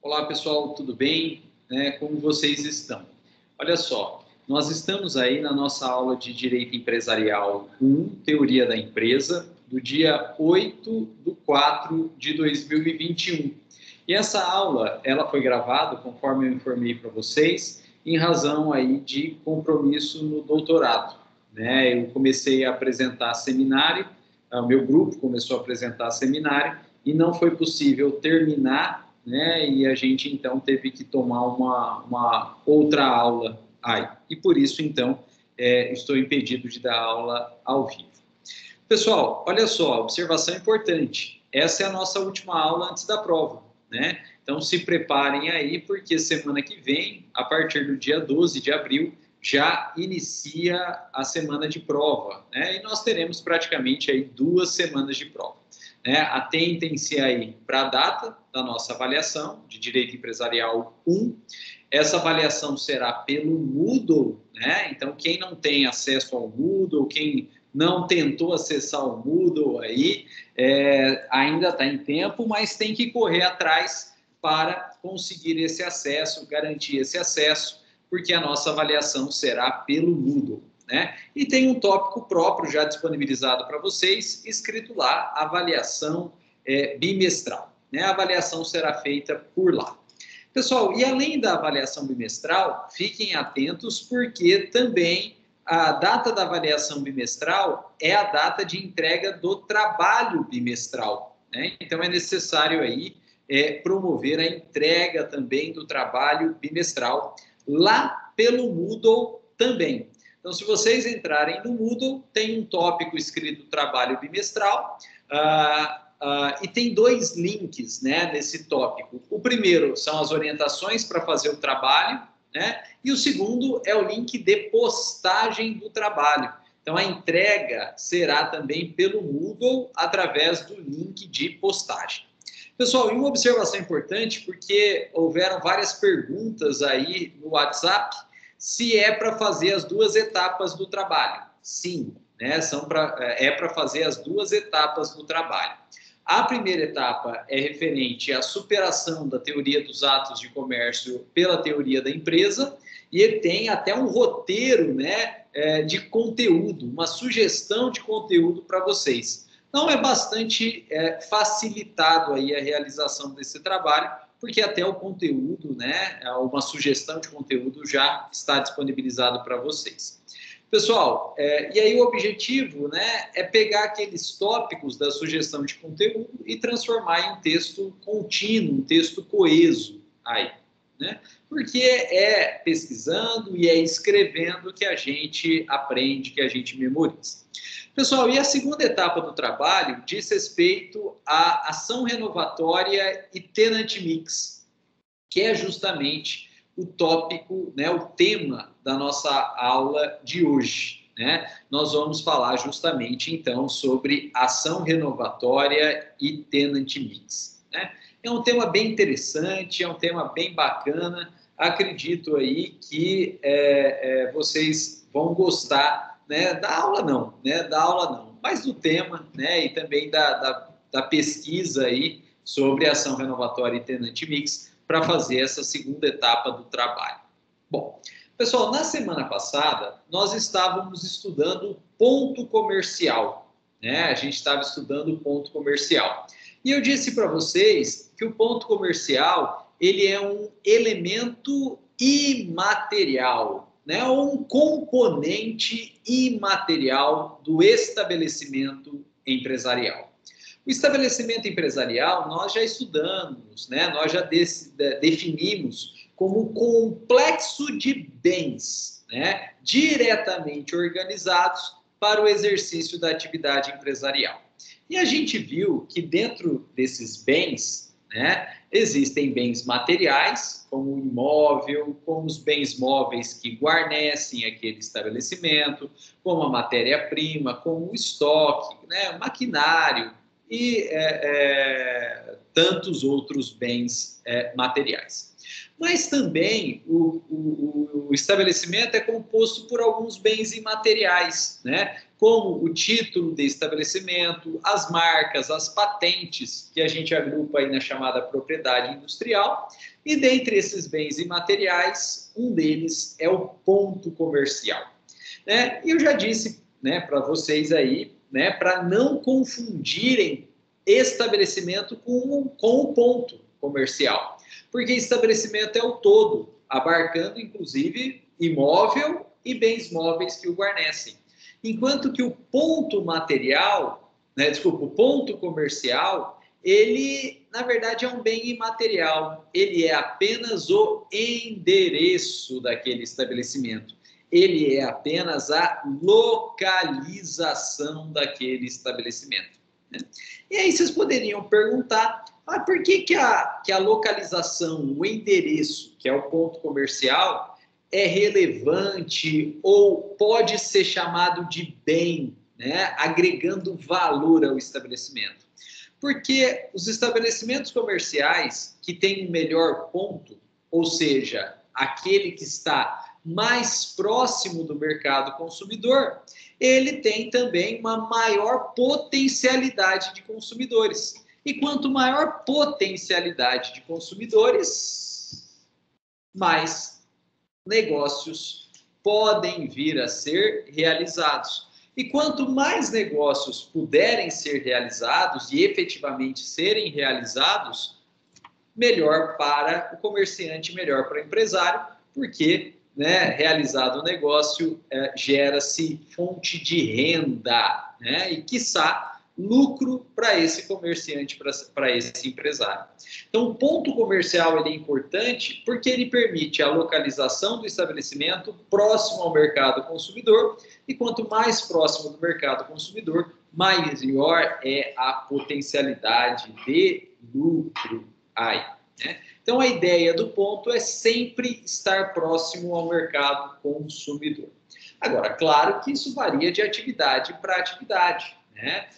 Olá, pessoal, tudo bem? Como vocês estão? Olha só, nós estamos aí na nossa aula de Direito Empresarial 1, Teoria da Empresa, do dia 8/4/2021. E essa aula, ela foi gravada, conforme eu informei para vocês, em razão aí de compromisso no doutorado. Eu comecei a apresentar seminário, o meu grupo começou a apresentar seminário, e não foi possível terminar, e a gente então teve que tomar uma outra aula aí. E por isso, então, estou impedido de dar aula ao vivo. Pessoal, olha só, observação importante. Essa é a nossa última aula antes da prova, Então, se preparem aí, porque semana que vem, a partir do dia 12 de abril, já inicia a semana de prova, E nós teremos praticamente aí 2 semanas de prova. Atentem-se aí para a data da nossa avaliação de Direito Empresarial 1. Essa avaliação será pelo Moodle, Então, quem não tem acesso ao Moodle, quem não tentou acessar o Moodle aí, ainda está em tempo, mas tem que correr atrás para conseguir esse acesso, garantir esse acesso, porque a nossa avaliação será pelo Moodle. E tem um tópico próprio já disponibilizado para vocês, escrito lá, avaliação bimestral. A avaliação será feita por lá. Pessoal, e além da avaliação bimestral, fiquem atentos, porque também a data da avaliação bimestral é a data de entrega do trabalho bimestral. Então, é necessário aí promover a entrega também do trabalho bimestral lá pelo Moodle também. Então, se vocês entrarem no Moodle, tem um tópico escrito trabalho bimestral e tem 2 links nesse tópico. O primeiro são as orientações para fazer o trabalho, e o segundo é o link de postagem do trabalho. Então, a entrega será também pelo Moodle através do link de postagem. Pessoal, e uma observação importante, porque houveram várias perguntas aí no WhatsApp, se é para fazer as 2 etapas do trabalho. Sim, é para fazer as 2 etapas do trabalho. A primeira etapa é referente à superação da teoria dos atos de comércio pela teoria da empresa, e tem até um roteiro de conteúdo, uma sugestão de conteúdo para vocês. Então, é bastante facilitado aí a realização desse trabalho, porque até o conteúdo, uma sugestão de conteúdo já está disponibilizado para vocês. Pessoal, e aí o objetivo é pegar aqueles tópicos da sugestão de conteúdo e transformar em um texto contínuo, um texto coeso aí, Porque é pesquisando e é escrevendo que a gente aprende, que a gente memoriza. Pessoal, e a segunda etapa do trabalho diz respeito à ação renovatória e tenant mix, que é justamente o tópico, o tema da nossa aula de hoje. Nós vamos falar justamente, então, sobre ação renovatória e tenant mix. É um tema bem interessante, é um tema bem bacana. Acredito aí que vocês vão gostar da aula não, mas do tema, e também da pesquisa aí sobre ação renovatória e tenant mix para fazer essa segunda etapa do trabalho. Bom, pessoal, na semana passada nós estávamos estudando ponto comercial, A gente estava estudando o ponto comercial. E eu disse para vocês que o ponto comercial ele é um elemento imaterial, ou um componente imaterial do estabelecimento empresarial. O estabelecimento empresarial nós já estudamos, nós já definimos como um complexo de bens, diretamente organizados para o exercício da atividade empresarial. E a gente viu que dentro desses bens, existem bens materiais, como o imóvel, como os bens móveis que guarnecem aquele estabelecimento, como a matéria-prima, como o estoque, maquinário e tantos outros bens materiais. Mas também o estabelecimento é composto por alguns bens imateriais, né? Como o título de estabelecimento, as marcas, as patentes, que a gente agrupa aí na chamada propriedade industrial. E dentre esses bens imateriais, um deles é o ponto comercial, né? E eu já disse, né, para vocês aí, né, para não confundirem estabelecimento com o ponto comercial. Porque estabelecimento é o todo, abarcando inclusive imóvel e bens móveis que o guarnecem. Enquanto que o ponto material, né, desculpa, o ponto comercial, ele, na verdade, é um bem imaterial. Ele é apenas o endereço daquele estabelecimento. Ele é apenas a localização daquele estabelecimento, né? E aí vocês poderiam perguntar, por que a localização, o endereço, que é o ponto comercial, é relevante ou pode ser chamado de bem, né? Agregando valor ao estabelecimento? Porque os estabelecimentos comerciais que têm o melhor ponto, ou seja, aquele que está mais próximo do mercado consumidor, ele tem também uma maior potencialidade de consumidores. E quanto maior potencialidade de consumidores, mais negócios podem vir a ser realizados. E quanto mais negócios puderem ser realizados e efetivamente serem realizados, melhor para o comerciante, melhor para o empresário, porque, né, realizado o negócio, gera-se fonte de renda, né, e, quiçá, lucro para esse comerciante, para esse empresário. Então, o ponto comercial ele é importante porque ele permite a localização do estabelecimento próximo ao mercado consumidor, e quanto mais próximo do mercado consumidor, maior é a potencialidade de lucro aí, né? Então, a ideia do ponto é sempre estar próximo ao mercado consumidor. Agora, claro que isso varia de atividade para atividade, né?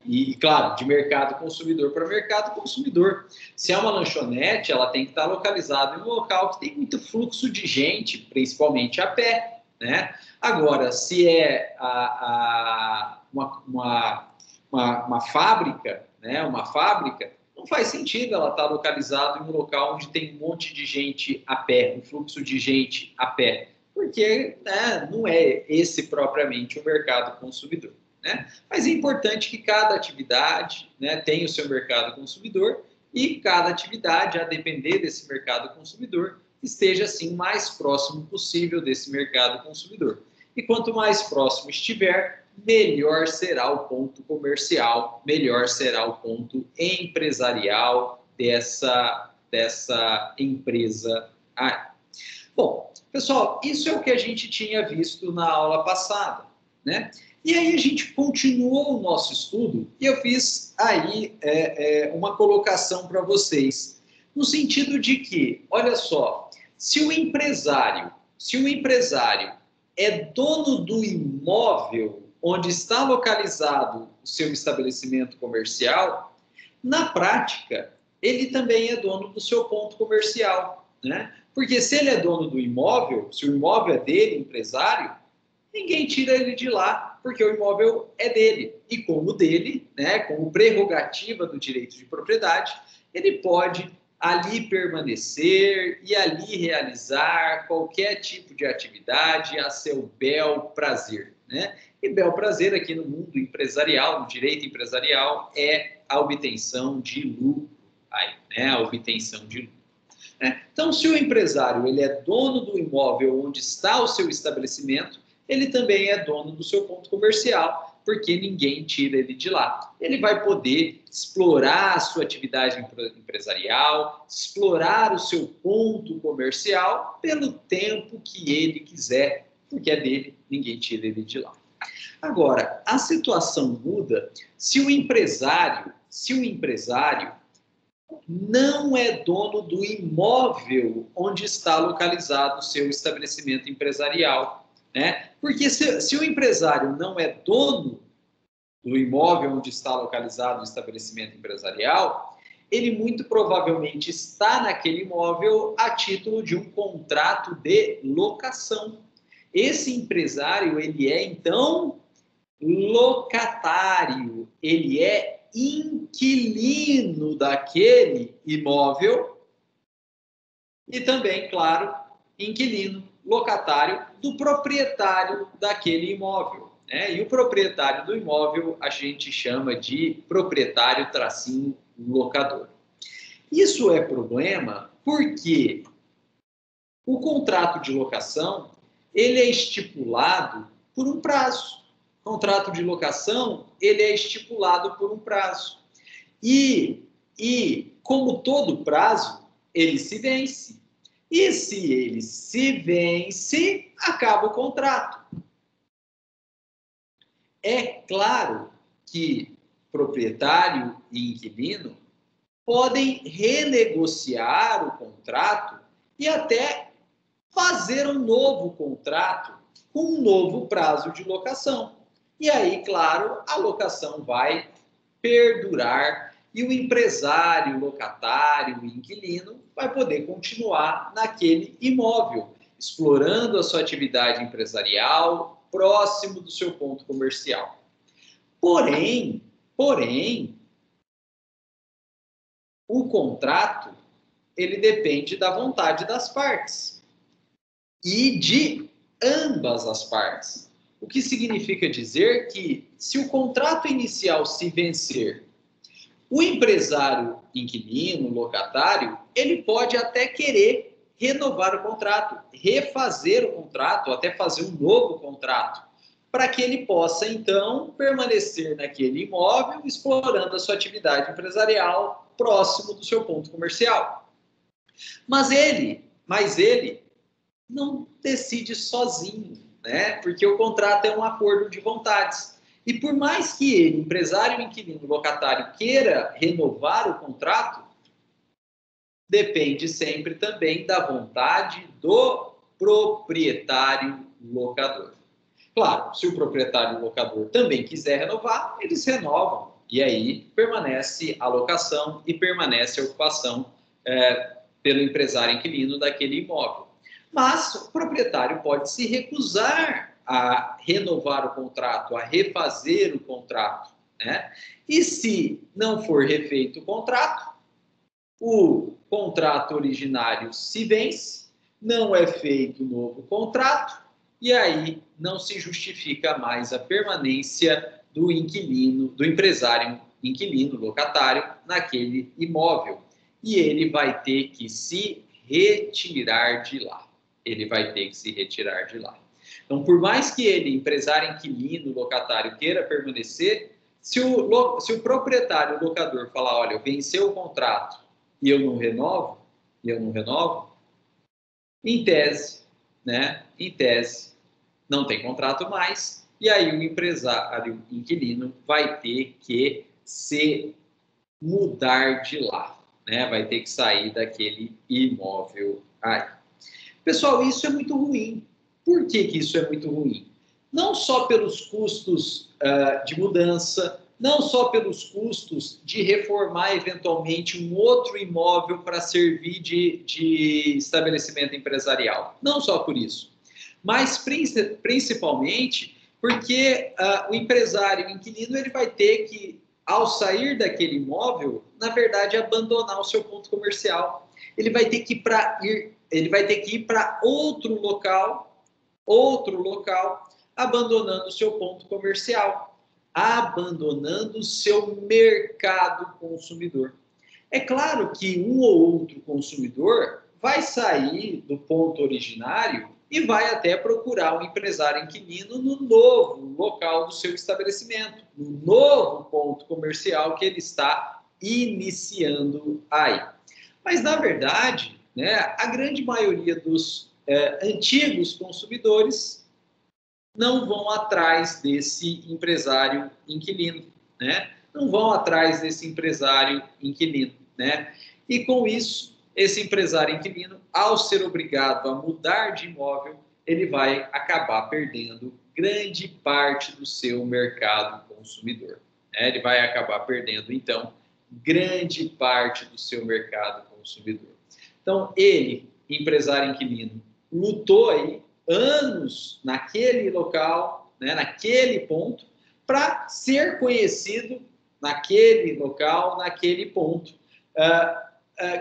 E, claro, de mercado consumidor para mercado consumidor. Se é uma lanchonete, ela tem que estar localizada em um local que tem muito fluxo de gente, principalmente a pé, né? Agora, se é uma fábrica, né? Uma fábrica, não faz sentido ela estar localizada em um local onde tem um monte de gente a pé, um fluxo de gente a pé, porque, né, não é esse propriamente o mercado consumidor, né? Mas é importante que cada atividade, né, tenha o seu mercado consumidor e cada atividade, a depender desse mercado consumidor, esteja assim o mais próximo possível desse mercado consumidor. E quanto mais próximo estiver, melhor será o ponto comercial, melhor será o ponto empresarial dessa empresa. Bom, pessoal, isso é o que a gente tinha visto na aula passada, né? E aí a gente continuou o nosso estudo e eu fiz aí uma colocação para vocês, no sentido de que, olha só, se o empresário é dono do imóvel onde está localizado o seu estabelecimento comercial, na prática, ele também é dono do seu ponto comercial, né? Porque se ele é dono do imóvel, se o imóvel é dele, empresário, ninguém tira ele de lá, porque o imóvel é dele. E como dele, né, como prerrogativa do direito de propriedade, ele pode ali permanecer e ali realizar qualquer tipo de atividade a seu bel prazer, né? E bel prazer aqui no mundo empresarial, no direito empresarial, é a obtenção de lucro, aí, né? A obtenção de lucro. Então, se o empresário ele é dono do imóvel onde está o seu estabelecimento, ele também é dono do seu ponto comercial, porque ninguém tira ele de lá. Ele vai poder explorar a sua atividade empresarial, explorar o seu ponto comercial pelo tempo que ele quiser, porque é dele, ninguém tira ele de lá. Agora, a situação muda se o empresário não é dono do imóvel onde está localizado o seu estabelecimento empresarial, né? Porque se o empresário não é dono do imóvel onde está localizado o estabelecimento empresarial, ele muito provavelmente está naquele imóvel a título de um contrato de locação. Esse empresário, ele é, então, locatário, ele é inquilino daquele imóvel e também, claro, inquilino, locatário do proprietário daquele imóvel. Né? E o proprietário do imóvel a gente chama de proprietário-locador. Isso é problema porque o contrato de locação ele é estipulado por um prazo. O contrato de locação ele é estipulado por um prazo. E como todo prazo, ele se vence. E se ele se vence, acaba o contrato. É claro que proprietário e inquilino podem renegociar o contrato e até fazer um novo contrato com um novo prazo de locação. E aí, claro, a locação vai perdurar e o empresário, locatário e inquilino vai poder continuar naquele imóvel, explorando a sua atividade empresarial próximo do seu ponto comercial. Porém, o contrato, ele depende da vontade das partes e de ambas as partes. O que significa dizer que, se o contrato inicial se vencer, o empresário inquilino, locatário, ele pode até querer renovar o contrato, refazer o contrato, até fazer um novo contrato, para que ele possa, então, permanecer naquele imóvel, explorando a sua atividade empresarial próximo do seu ponto comercial. Mas ele não decide sozinho, né? Porque o contrato é um acordo de vontades. E por mais que ele, empresário, inquilino, locatário, queira renovar o contrato, depende sempre também da vontade do proprietário locador. Claro, se o proprietário locador também quiser renovar, eles renovam. E aí permanece a locação e permanece a ocupação pelo empresário inquilino daquele imóvel. Mas o proprietário pode se recusar a renovar o contrato, a refazer o contrato, né? E se não for refeito o contrato originário se vence, não é feito novo contrato, e aí não se justifica mais a permanência do inquilino, do empresário inquilino, locatário, naquele imóvel. E ele vai ter que se retirar de lá. Ele vai ter que se retirar de lá. Então, por mais que ele, empresário, inquilino, locatário, queira permanecer, se o proprietário, o locador, falar, olha, venceu o contrato e eu não renovo, em tese, né? Em tese, não tem contrato mais, e aí o empresário, inquilino, vai ter que se mudar de lá, né? Vai ter que sair daquele imóvel aí. Pessoal, isso é muito ruim. Por que isso é muito ruim? Não só pelos custos de mudança, não só pelos custos de reformar eventualmente um outro imóvel para servir de estabelecimento empresarial. Não só por isso. Mas principalmente porque o empresário, o inquilino, ele vai ter que, ao sair daquele imóvel, na verdade, abandonar o seu ponto comercial. Ele vai ter que ir para outro local, abandonando o seu ponto comercial, abandonando o seu mercado consumidor. É claro que um ou outro consumidor vai sair do ponto originário e vai até procurar um empresário inquilino no novo local do seu estabelecimento, no novo ponto comercial que ele está iniciando aí. Mas, na verdade, né, a grande maioria dos antigos consumidores não vão atrás desse empresário inquilino, né? Não vão atrás desse empresário inquilino, né? E com isso, esse empresário inquilino, ao ser obrigado a mudar de imóvel, ele vai acabar perdendo grande parte do seu mercado consumidor, né? Ele vai acabar perdendo, então, grande parte do seu mercado consumidor. Então, ele, empresário inquilino, lutou aí anos naquele local, né, naquele ponto, para ser conhecido naquele local, naquele ponto,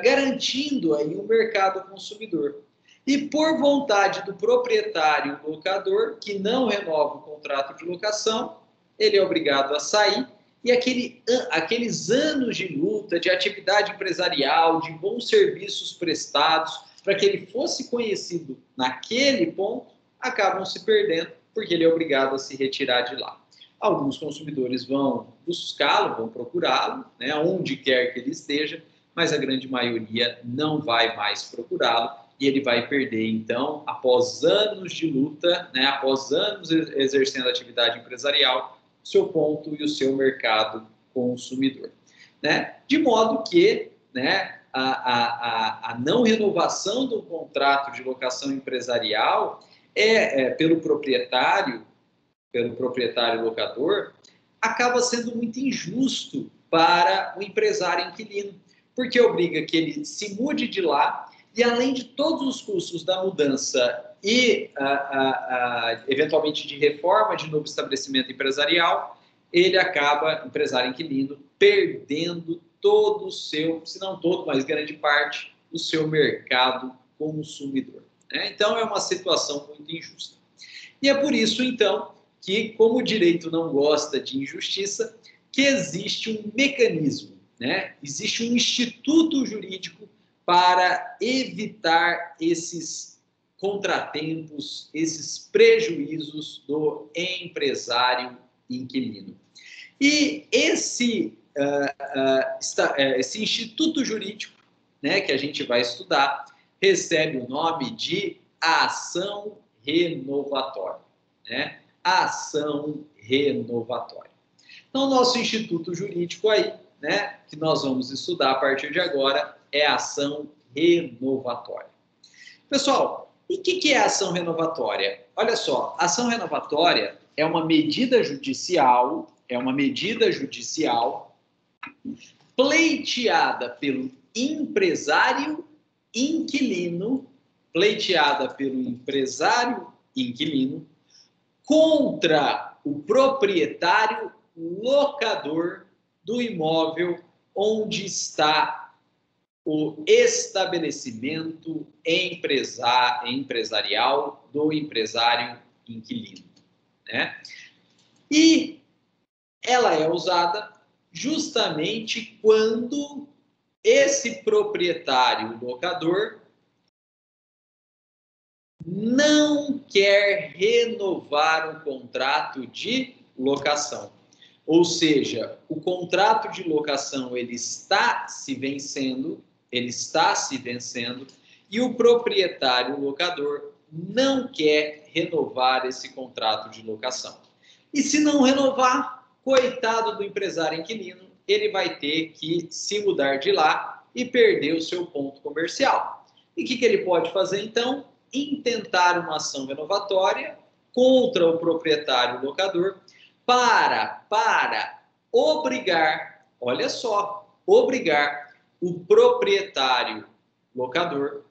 garantindo aí um mercado consumidor. E por vontade do proprietário locador, que não renova o contrato de locação, ele é obrigado a sair, e aqueles anos de luta, de atividade empresarial, de bons serviços prestados, para que ele fosse conhecido naquele ponto, acabam se perdendo, porque ele é obrigado a se retirar de lá. Alguns consumidores vão buscá-lo, vão procurá-lo, né, onde quer que ele esteja, mas a grande maioria não vai mais procurá-lo, e ele vai perder, então, após anos de luta, né, após anos exercendo atividade empresarial, o seu ponto e o seu mercado consumidor. Né? De modo que, né, a não renovação do contrato de locação empresarial pelo proprietário locador, acaba sendo muito injusto para o empresário inquilino, porque obriga que ele se mude de lá e, além de todos os custos da mudança e, eventualmente, de reforma de novo estabelecimento empresarial, ele acaba, empresário inquilino, perdendo todo o seu, se não todo, mas grande parte, do seu mercado consumidor. Né? Então, é uma situação muito injusta. E é por isso, então, que, como o direito não gosta de injustiça, que existe um mecanismo, né? Existe um instituto jurídico para evitar esses contratempos, esses prejuízos do empresário inquilino. E esse instituto jurídico, né, que a gente vai estudar, recebe o nome de ação renovatória, né? Ação renovatória. Então, o nosso instituto jurídico aí, né, que nós vamos estudar a partir de agora, é a ação renovatória. Pessoal, e o que é ação renovatória? Olha só, ação renovatória é uma medida judicial, pleiteada pelo empresário inquilino, contra o proprietário locador do imóvel onde está o estabelecimento empresarial do empresário inquilino, né? E ela é usada justamente quando esse proprietário locador não quer renovar o contrato de locação. Ou seja, o contrato de locação ele está se vencendo e o proprietário locador não quer renovar esse contrato de locação. E se não renovar, coitado do empresário inquilino, ele vai ter que se mudar de lá e perder o seu ponto comercial. E o que ele pode fazer então? Intentar uma ação renovatória contra o proprietário locador para obrigar, olha só, obrigar o proprietário locador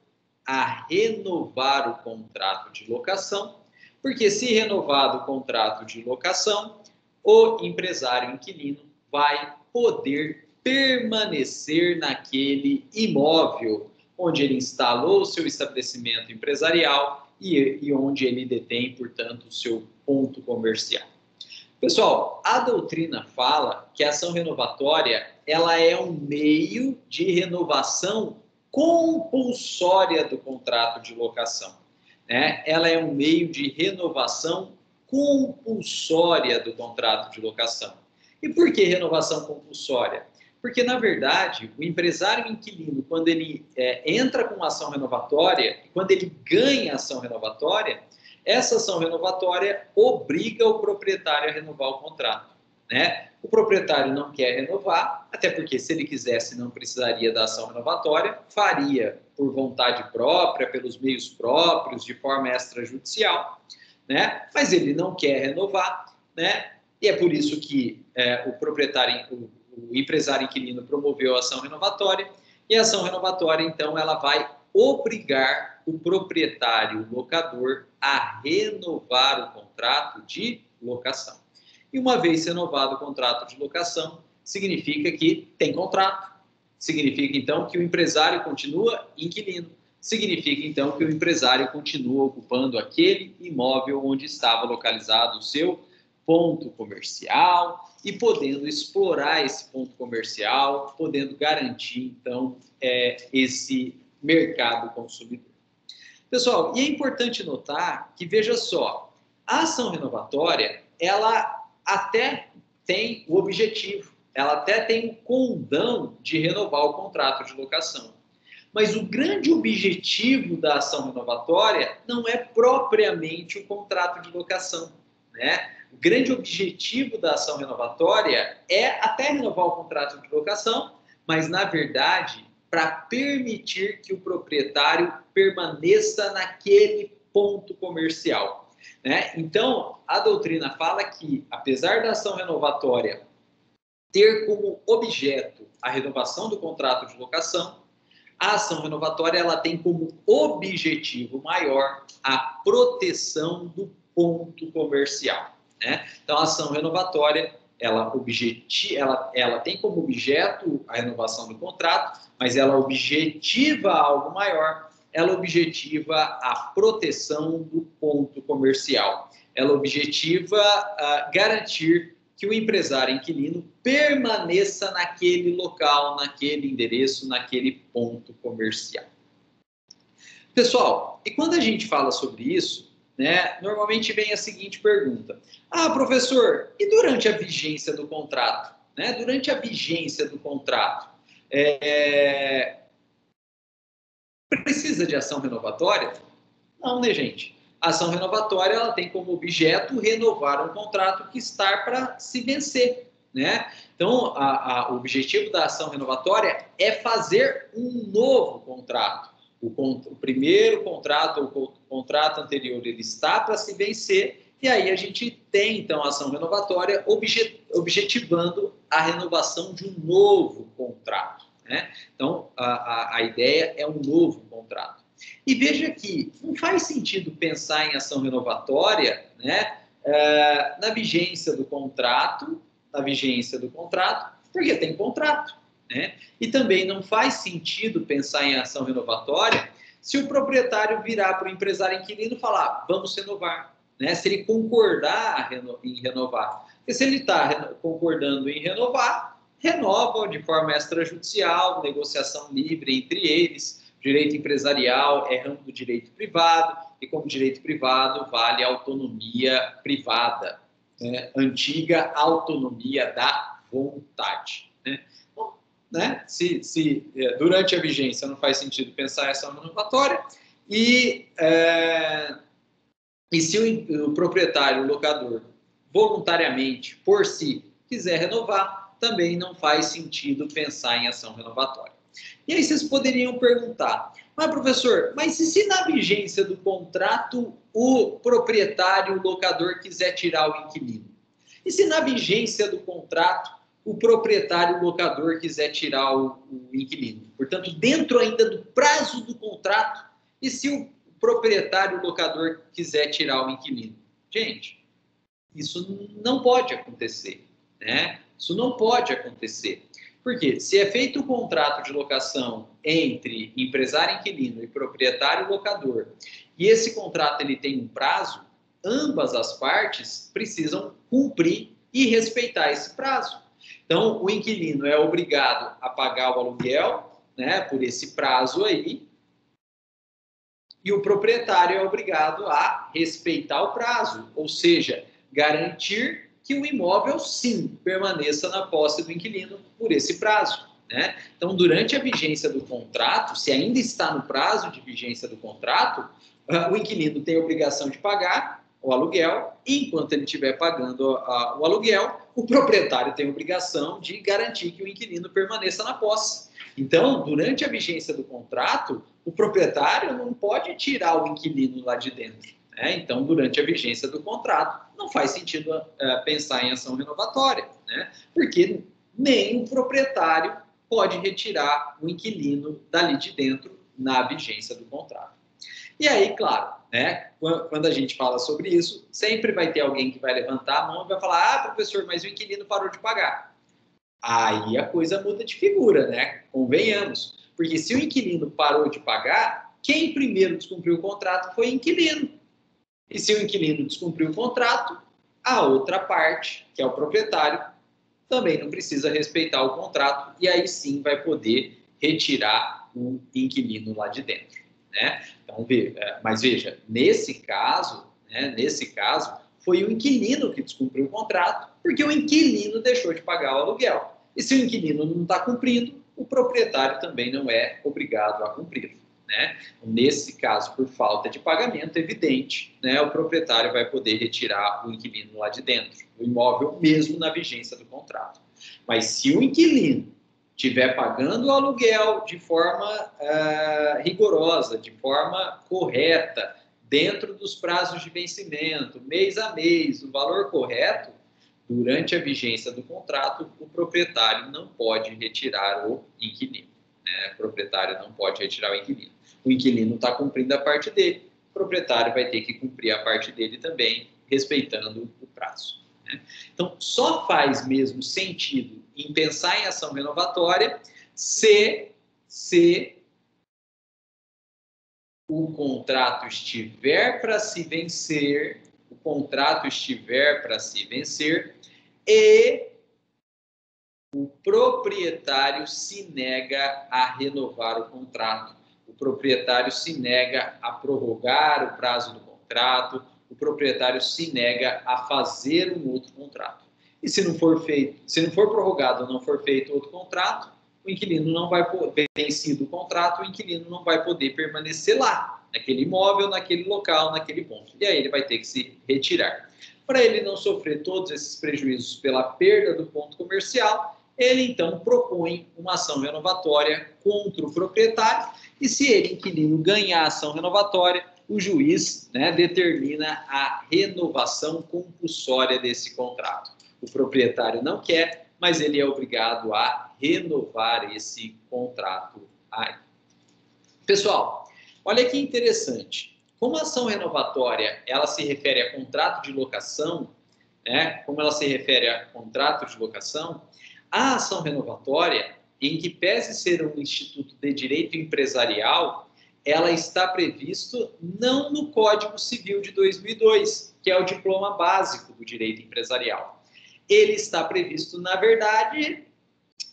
a renovar o contrato de locação, porque se renovado o contrato de locação, o empresário inquilino vai poder permanecer naquele imóvel onde ele instalou o seu estabelecimento empresarial e onde ele detém, portanto, o seu ponto comercial. Pessoal, a doutrina fala que a ação renovatória ela é um meio de renovação compulsória do contrato de locação. Né? Ela é um meio de renovação compulsória do contrato de locação. E por que renovação compulsória? Porque, na verdade, o empresário inquilino, quando ele entra com ação renovatória, quando ele ganha ação renovatória, essa ação renovatória obriga o proprietário a renovar o contrato. Né? O proprietário não quer renovar, até porque se ele quisesse não precisaria da ação renovatória, faria por vontade própria, pelos meios próprios, de forma extrajudicial, né? Mas ele não quer renovar, né? E é por isso que o o empresário inquilino promoveu a ação renovatória, e a ação renovatória, então, ela vai obrigar o proprietário locador a renovar o contrato de locação. E uma vez renovado o contrato de locação, significa que tem contrato, significa então que o empresário continua inquilino, significa então que o empresário continua ocupando aquele imóvel onde estava localizado o seu ponto comercial e podendo explorar esse ponto comercial, podendo garantir então esse mercado consumidor. Pessoal, e é importante notar que, veja só, a ação renovatória, ela até tem o objetivo, ela até tem o condão de renovar o contrato de locação. Mas o grande objetivo da ação renovatória não é propriamente o contrato de locação, né? O grande objetivo da ação renovatória é até renovar o contrato de locação, mas, na verdade, para permitir que o proprietário permaneça naquele ponto comercial, né? Então, a doutrina fala que, apesar da ação renovatória ter como objeto a renovação do contrato de locação, a ação renovatória ela tem como objetivo maior a proteção do ponto comercial, né? Então, a ação renovatória ela tem como objeto a renovação do contrato, mas ela objetiva algo maior, ela objetiva a proteção do ponto comercial, ela objetiva garantir que o empresário inquilino permaneça naquele local, naquele endereço, naquele ponto comercial. Pessoal, e quando a gente fala sobre isso, né, normalmente vem a seguinte pergunta: professor, e durante a vigência do contrato? Né? Durante a vigência do contrato, precisa de ação renovatória? Não, né, gente? A ação renovatória ela tem como objeto renovar um contrato que está para se vencer, né? Então, o objetivo da ação renovatória é fazer um novo contrato. O primeiro contrato, o contrato anterior, ele está para se vencer, e aí a gente tem, então, a ação renovatória objetivando a renovação de um novo contrato, né? Então, a ideia é um novo contrato. E veja que não faz sentido pensar em ação renovatória, né, na vigência do contrato, porque tem contrato, né? E também não faz sentido pensar em ação renovatória se o proprietário virar para o empresário inquilino e falar, vamos renovar, né? Se ele concordar em renovar. Porque se ele está concordando em renovar, renova de forma extrajudicial, negociação livre entre eles. Direito empresarial é ramo do direito privado, e como direito privado vale a autonomia privada, né? Antiga autonomia da vontade, né? Bom, né? Se durante a vigência não faz sentido pensar essa renovatória, e se o proprietário, o locador, voluntariamente, por si, quiser renovar, também não faz sentido pensar em ação renovatória. E aí vocês poderiam perguntar, professor, mas e se na vigência do contrato o proprietário, o locador, quiser tirar o inquilino? E se na vigência do contrato o proprietário, o locador, quiser tirar o inquilino? Portanto, dentro ainda do prazo do contrato, e se o proprietário, o locador, quiser tirar o inquilino? Gente, isso não pode acontecer, né? Isso não pode acontecer. Porque se é feito o contrato de locação entre empresário inquilino e proprietário locador, e esse contrato ele tem um prazo, ambas as partes precisam cumprir e respeitar esse prazo. Então, o inquilino é obrigado a pagar o aluguel, né, por esse prazo aí, e o proprietário é obrigado a respeitar o prazo, ou seja, garantir que o imóvel, sim, permaneça na posse do inquilino por esse prazo, né? Então, durante a vigência do contrato, se ainda está no prazo de vigência do contrato, o inquilino tem a obrigação de pagar o aluguel, e enquanto ele estiver pagando o aluguel, o proprietário tem a obrigação de garantir que o inquilino permaneça na posse. Então, durante a vigência do contrato, o proprietário não pode tirar o inquilino lá de dentro. Então, durante a vigência do contrato, não faz sentido pensar em ação renovatória, né? Porque nem o proprietário pode retirar o inquilino dali de dentro na vigência do contrato. E aí, claro, né, quando a gente fala sobre isso, sempre vai ter alguém que vai levantar a mão e vai falar: ah, professor, mas o inquilino parou de pagar. Aí a coisa muda de figura, né? Convenhamos. Porque se o inquilino parou de pagar, quem primeiro descumpriu o contrato foi o inquilino. E se o inquilino descumpriu o contrato, a outra parte, que é o proprietário, também não precisa respeitar o contrato e aí sim vai poder retirar o inquilino lá de dentro, né? Então, mas veja, nesse caso, foi o inquilino que descumpriu o contrato porque o inquilino deixou de pagar o aluguel. E se o inquilino não está cumprindo, o proprietário também não é obrigado a cumprir, né? Nesse caso, por falta de pagamento, evidente, né, o proprietário vai poder retirar o inquilino lá de dentro do imóvel, mesmo na vigência do contrato. Mas se o inquilino estiver pagando o aluguel de forma rigorosa, de forma correta, dentro dos prazos de vencimento, mês a mês, o valor correto, durante a vigência do contrato, o proprietário não pode retirar o inquilino. O proprietário não pode retirar o inquilino. O inquilino está cumprindo a parte dele, o proprietário vai ter que cumprir a parte dele também, respeitando o prazo, né? Então, só faz mesmo sentido em pensar em ação renovatória se o contrato estiver para se vencer, e o proprietário se nega a renovar o contrato, o proprietário se nega a prorrogar o prazo do contrato, o proprietário se nega a fazer um outro contrato. E se não for prorrogado ou não for feito outro contrato, o inquilino não vai poder, vencido o contrato, o inquilino não vai poder permanecer lá, naquele imóvel, naquele local, naquele ponto. E aí ele vai ter que se retirar. Para ele não sofrer todos esses prejuízos pela perda do ponto comercial, ele então propõe uma ação renovatória contra o proprietário e se ele, inquilino, ganhar a ação renovatória, o juiz, né, determina a renovação compulsória desse contrato. O proprietário não quer, mas ele é obrigado a renovar esse contrato aí. Pessoal, olha que interessante. Como a ação renovatória ela se refere a contrato de locação, né, a ação renovatória, em que pese ser um instituto de direito empresarial, ela está previsto não no Código Civil de 2002, que é o diploma básico do direito empresarial. Ele está previsto, na verdade,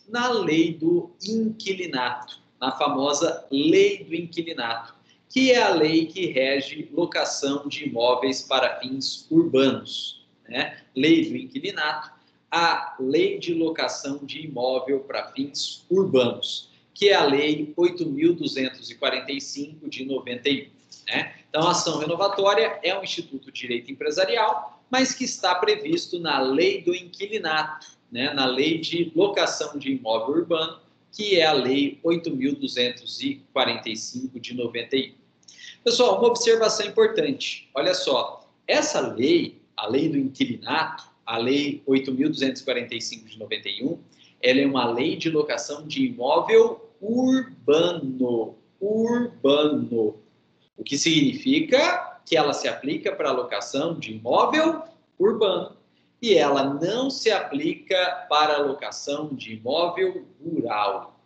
na lei do inquilinato, na famosa lei do inquilinato, que é a lei que rege locação de imóveis para fins urbanos, né? Lei do inquilinato, a lei de locação de imóvel para fins urbanos, que é a lei 8.245 de 91. Né? Então, a ação renovatória é um instituto de direito empresarial, mas que está previsto na lei do inquilinato, né? Na lei de locação de imóvel urbano, que é a lei 8.245 de 91. Pessoal, uma observação importante. Olha só, essa lei, a lei do inquilinato, a lei 8.245 de 91, ela é uma lei de locação de imóvel urbano. O que significa que ela se aplica para a locação de imóvel urbano e ela não se aplica para a locação de imóvel rural,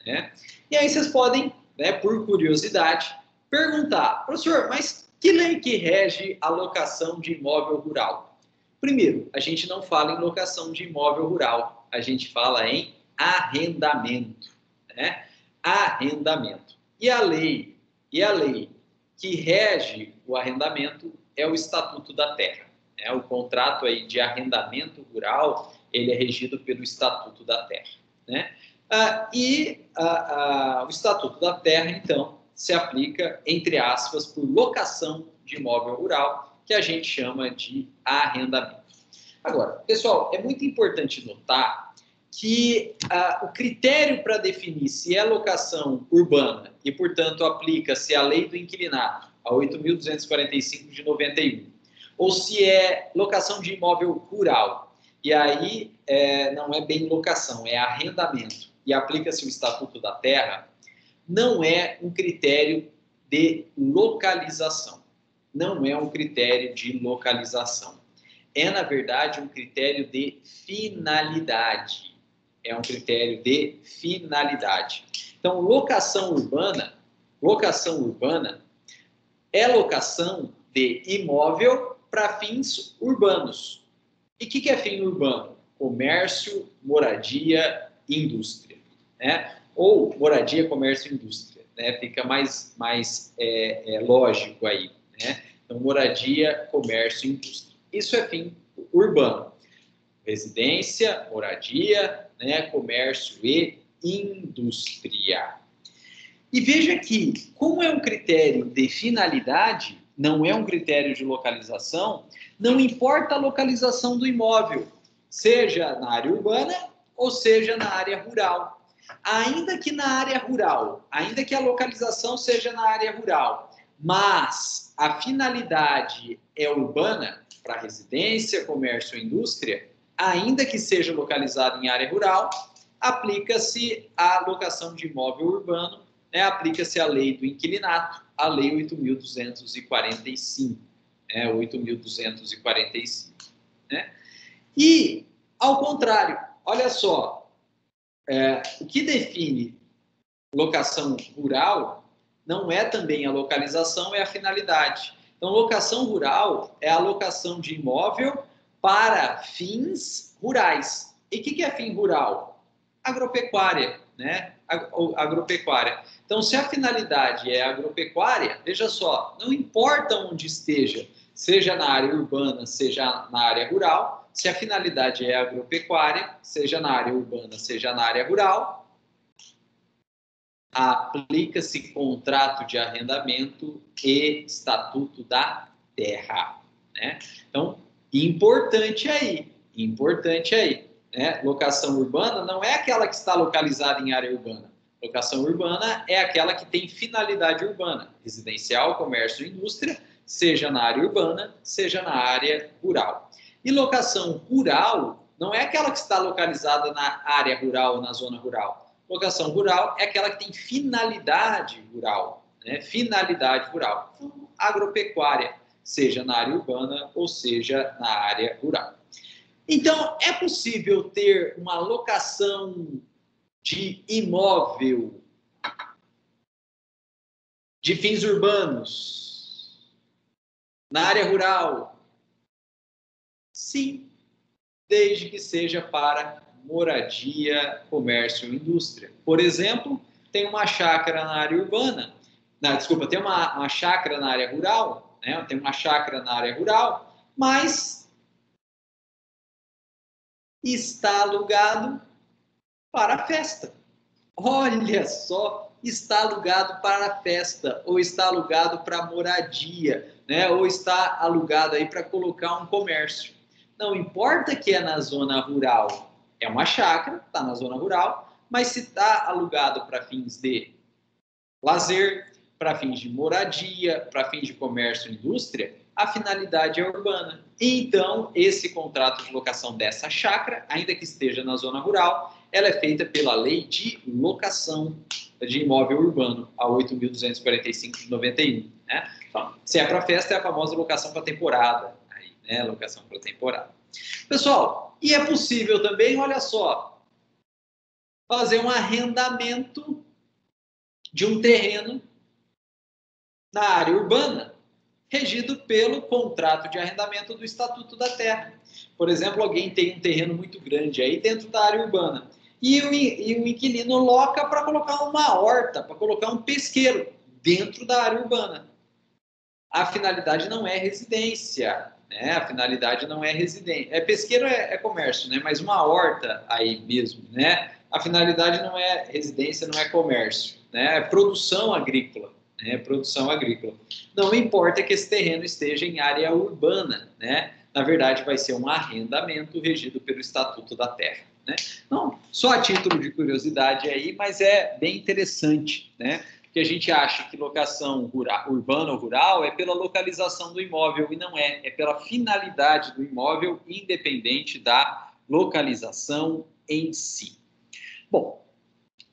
né? E aí vocês podem, né, por curiosidade, perguntar: professor, mas que lei que rege a locação de imóvel rural? Primeiro, a gente não fala em locação de imóvel rural, a gente fala em arrendamento, né? Arrendamento. E a lei que rege o arrendamento é o Estatuto da Terra. Né? O contrato aí de arrendamento rural, ele é regido pelo Estatuto da Terra, né? O Estatuto da Terra, então, se aplica, entre aspas, por locação de imóvel rural, que a gente chama de arrendamento. Agora, pessoal, é muito importante notar que o critério para definir se é locação urbana e, portanto, aplica-se a lei do inquilinato, a 8.245 de 91, ou se é locação de imóvel rural e aí não é bem locação, é arrendamento, e aplica-se o Estatuto da Terra, não é um critério de localização. Não é um critério de localização. É, na verdade, um critério de finalidade. É um critério de finalidade. Então, locação urbana é locação de imóvel para fins urbanos. E o que é fim urbano? Comércio, moradia, indústria, né? Ou moradia, comércio e indústria, né? Fica mais lógico aí, né? Então, moradia, comércio e indústria. Isso é fim urbano. Residência, moradia, né? Comércio e indústria. E veja que, como é um critério de finalidade, não é um critério de localização, não importa a localização do imóvel, seja na área urbana ou seja na área rural. Ainda que na área rural, ainda que a localização seja na área rural, mas a finalidade é urbana, para residência, comércio ou indústria, ainda que seja localizado em área rural, aplica-se a locação de imóvel urbano, né? Aplica-se a lei do inquilinato, a lei 8.245, né? 8.245, né? E, ao contrário, olha só, o que define locação rural não é também a localização, é a finalidade. Então, locação rural é a locação de imóvel para fins rurais. E o que é fim rural? Agropecuária, né? Agropecuária. Então, se a finalidade é agropecuária, veja só, não importa onde esteja, seja na área urbana, seja na área rural, se a finalidade é agropecuária, seja na área urbana, seja na área rural, aplica-se contrato de arrendamento e Estatuto da Terra, né? Então, importante aí, né? Locação urbana não é aquela que está localizada em área urbana. Locação urbana é aquela que tem finalidade urbana, residencial, comércio e indústria, seja na área urbana, seja na área rural. E locação rural não é aquela que está localizada na área rural ou na zona rural. Locação rural é aquela que tem finalidade rural, né? Finalidade rural. Então, agropecuária, seja na área urbana ou seja na área rural. Então, é possível ter uma locação de imóvel de fins urbanos na área rural? Sim, desde que seja para moradia, comércio e indústria. Por exemplo, tem uma chácara na área urbana, tem uma chácara na área rural, né? Tem uma chácara na área rural, mas está alugado para festa. Olha só, está alugado para festa, ou está alugado para moradia, né? Ou está alugado aí para colocar um comércio. Não importa que é na zona rural, é uma chácara, está na zona rural, mas se está alugado para fins de lazer, para fins de moradia, para fins de comércio e indústria, a finalidade é urbana. Então, esse contrato de locação dessa chácara, ainda que esteja na zona rural, ela é feita pela lei de locação de imóvel urbano, a 8.245 de 91. Né? Então, se é para festa, é a famosa locação para temporada. Aí, né? Locação para temporada. Pessoal, e é possível também, olha só, fazer um arrendamento de um terreno na área urbana, regido pelo contrato de arrendamento do Estatuto da Terra. Por exemplo, alguém tem um terreno muito grande aí dentro da área urbana e o inquilino loca para colocar uma horta, para colocar um pesqueiro dentro da área urbana. A finalidade não é residência, né? A finalidade não é residência. Pesqueiro é comércio, né? Mas uma horta aí mesmo, né? A finalidade não é residência, não é comércio, né? É produção agrícola. Produção agrícola. Não importa que esse terreno esteja em área urbana, né? Na verdade, vai ser um arrendamento regido pelo Estatuto da Terra, né? Não, só a título de curiosidade aí, mas é bem interessante, né? Porque a gente acha que locação urbana ou rural é pela localização do imóvel, e não é. É pela finalidade do imóvel, independente da localização em si. Bom,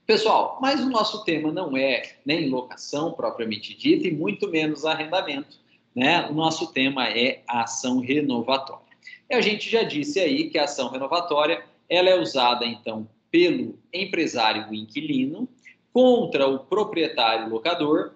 pessoal, mas o nosso tema não é nem locação propriamente dita e muito menos arrendamento, né? O nosso tema é a ação renovatória. E a gente já disse aí que a ação renovatória ela é usada, então, pelo empresário inquilino contra o proprietário locador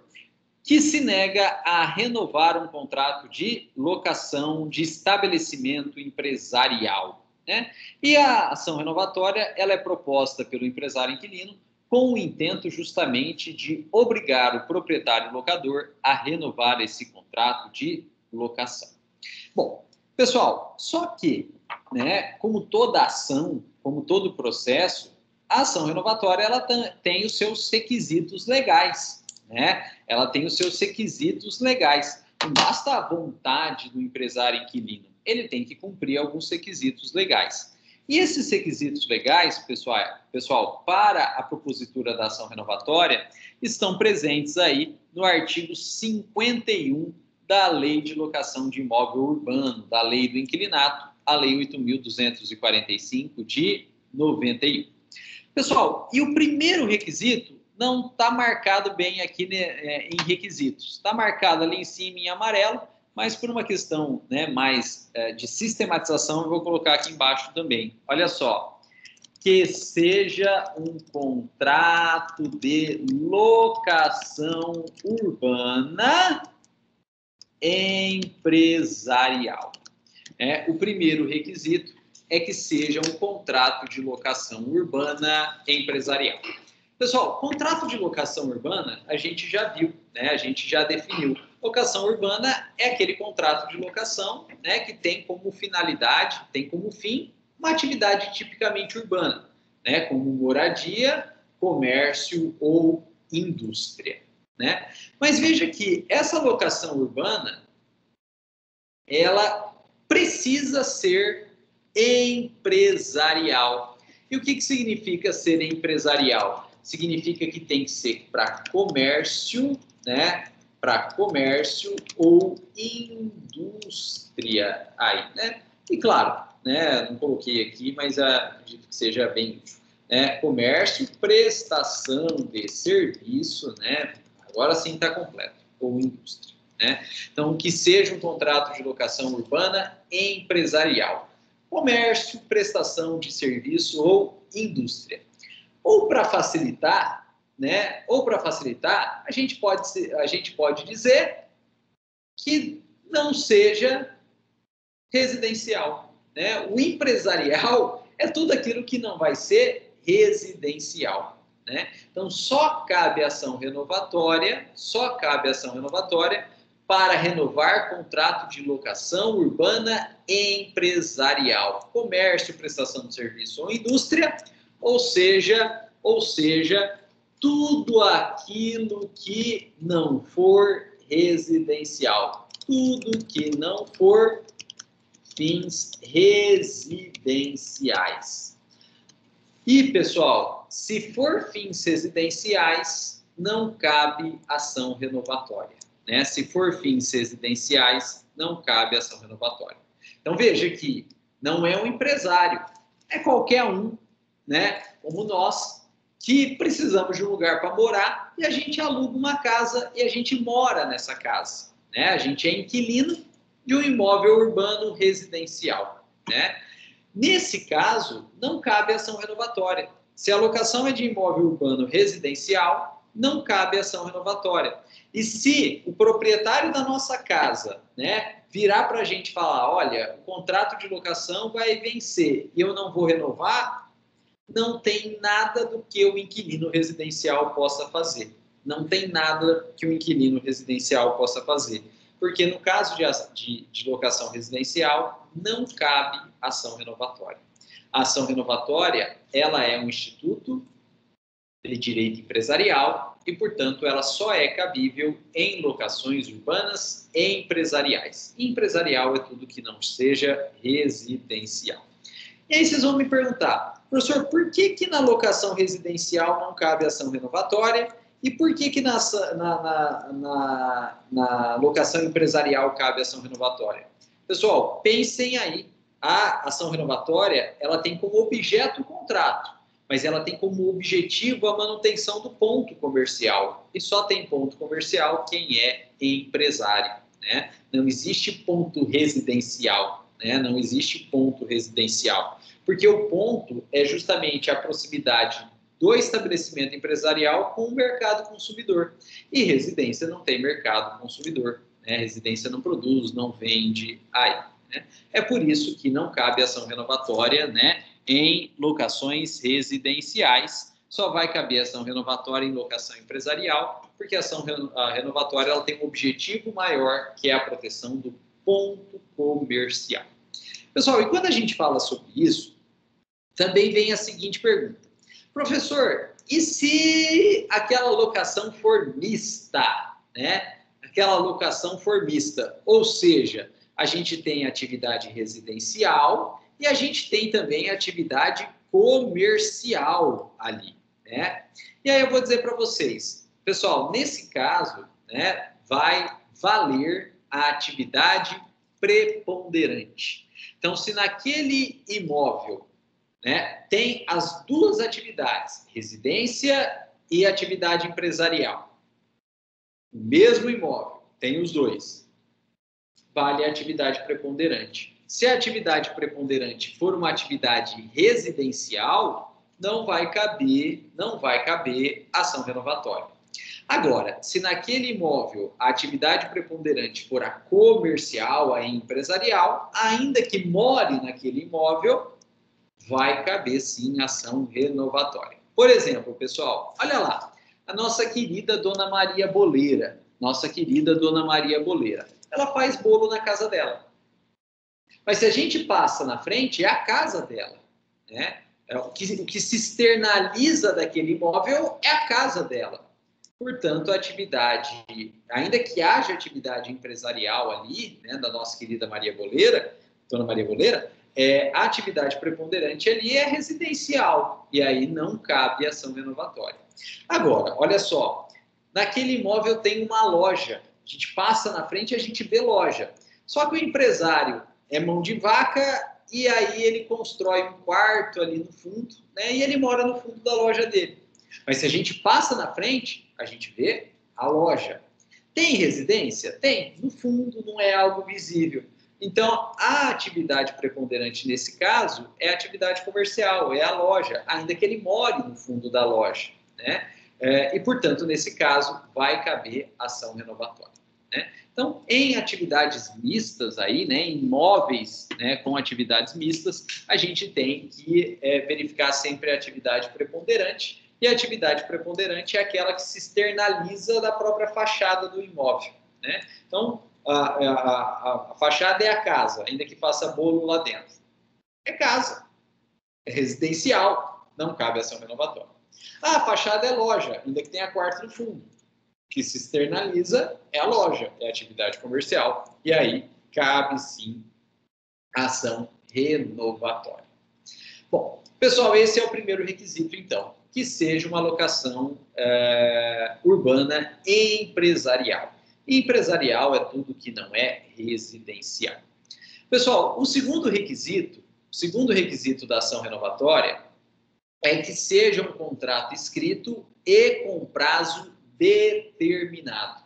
que se nega a renovar um contrato de locação de estabelecimento empresarial, né? E a ação renovatória ela é proposta pelo empresário inquilino com o intento justamente de obrigar o proprietário locador a renovar esse contrato de locação. Bom, pessoal, só que, né, como toda ação, como todo processo, a ação renovatória ela tem os seus requisitos legais, né? Ela tem os seus requisitos legais. Não basta a vontade do empresário inquilino, ele tem que cumprir alguns requisitos legais. E esses requisitos legais, pessoal, para a propositura da ação renovatória, estão presentes aí no artigo 51 da Lei de Locação de Imóvel Urbano, da Lei do Inquilinato, a Lei 8.245 de 91. Pessoal, e o primeiro requisito não está marcado bem aqui, né, em requisitos. Está marcado ali em cima em amarelo, mas por uma questão, né, mais de sistematização, eu vou colocar aqui embaixo também. Olha só, que seja um contrato de locação urbana empresarial. O primeiro requisito é que seja um contrato de locação urbana empresarial. Pessoal, contrato de locação urbana a gente já viu, né? A gente já definiu. Locação urbana é aquele contrato de locação, né, que tem como finalidade, tem como fim uma atividade tipicamente urbana, né, como moradia, comércio ou indústria, né? Mas veja que essa locação urbana, ela precisa ser empresarial. E o que significa ser empresarial? Significa que tem que ser para comércio, né? Para comércio ou indústria aí, né? E claro, né? Não coloquei aqui, mas acredito que seja bem comércio, prestação de serviço, né? Agora sim está completo, ou indústria, né? Então, que seja um contrato de locação urbana empresarial, comércio, prestação de serviço ou indústria. Ou para facilitar, né? Ou para facilitar, a gente pode dizer que não seja residencial, né? O empresarial é tudo aquilo que não vai ser residencial, né? Então só cabe ação renovatória, para renovar contrato de locação urbana empresarial, comércio, prestação de serviço ou indústria. Ou seja, tudo aquilo que não for residencial, tudo que não for fins residenciais. E, pessoal, se for fins residenciais, não cabe ação renovatória, né? Se for fins residenciais, não cabe ação renovatória. Então, veja que não é um empresário, é qualquer um, né, como nós, que precisamos de um lugar para morar e a gente aluga uma casa e a gente mora nessa casa, né? A gente é inquilino de um imóvel urbano residencial, né? Nesse caso, não cabe ação renovatória. Se a locação é de imóvel urbano residencial, não cabe ação renovatória. E se o proprietário da nossa casa, né, virar para a gente falar, olha, o contrato de locação vai vencer e eu não vou renovar, não tem nada do que o inquilino residencial possa fazer. Não tem nada que o inquilino residencial possa fazer. Porque no caso de locação residencial, não cabe ação renovatória. A ação renovatória, ela é um instituto de direito empresarial e, portanto, ela só é cabível em locações urbanas e empresariais. E empresarial é tudo que não seja residencial. E aí vocês vão me perguntar, professor, por que na locação residencial não cabe ação renovatória e por que na locação empresarial cabe ação renovatória? Pessoal, pensem aí a ação renovatória, ela tem como objeto o contrato, mas ela tem como objetivo a manutenção do ponto comercial. E só tem ponto comercial quem é empresário, né? Não existe ponto residencial, né? Não existe ponto residencial, porque o ponto é justamente a proximidade do estabelecimento empresarial com o mercado consumidor. E residência não tem mercado consumidor, né? Residência não produz, não vende aí, né? É por isso que não cabe ação renovatória, né, em locações residenciais. Só vai caber ação renovatória em locação empresarial, porque a ação renovatória ela tem um objetivo maior, que é a proteção do ponto comercial. Pessoal, e quando a gente fala sobre isso, também vem a seguinte pergunta. Professor, e se aquela locação for mista, né? Aquela locação for mista, ou seja, a gente tem atividade residencial e a gente tem também atividade comercial ali, né? E aí eu vou dizer para vocês, pessoal, nesse caso, né, vai valer a atividade preponderante. Então, se naquele imóvel, né, tem as duas atividades, residência e atividade empresarial, o mesmo imóvel, tem os dois, vale a atividade preponderante. Se a atividade preponderante for uma atividade residencial, não vai caber ação renovatória. Agora, se naquele imóvel a atividade preponderante for a comercial, a empresarial, ainda que more naquele imóvel, vai caber sim ação renovatória. Por exemplo, pessoal, olha lá, a nossa querida Dona Maria Boleira, ela faz bolo na casa dela. Mas se a gente passa na frente, é a casa dela, né? O que se externaliza daquele imóvel é a casa dela. Portanto, a atividade, ainda que haja atividade empresarial ali, né, da nossa querida Maria Boleira, Dona Maria Boleira, a atividade preponderante ali é residencial, e aí não cabe ação renovatória. Agora, olha só, naquele imóvel tem uma loja, a gente passa na frente e a gente vê loja, só que o empresário é mão de vaca e aí ele constrói um quarto ali no fundo, né, e ele mora no fundo da loja dele. Mas se a gente passa na frente, a gente vê a loja. Tem residência? Tem. No fundo, não é algo visível. Então, a atividade preponderante nesse caso é a atividade comercial, é a loja, ainda que ele more no fundo da loja, né? E, portanto, nesse caso, vai caber ação renovatória, né? Então, em atividades mistas aí, né, em imóveis, né, com atividades mistas, a gente tem que verificar sempre a atividade preponderante, e a atividade preponderante é aquela que se externaliza da própria fachada do imóvel, né? Então, a fachada é a casa, ainda que faça bolo lá dentro. É casa, é residencial, não cabe ação renovatória. A fachada é loja, ainda que tenha quarto no fundo. O que se externaliza é a loja, é a atividade comercial. E aí cabe sim ação renovatória. Bom, pessoal, esse é o primeiro requisito, então, que seja uma locação urbana empresarial. Empresarial é tudo que não é residencial. Pessoal, o segundo requisito da ação renovatória é que seja um contrato escrito e com prazo determinado.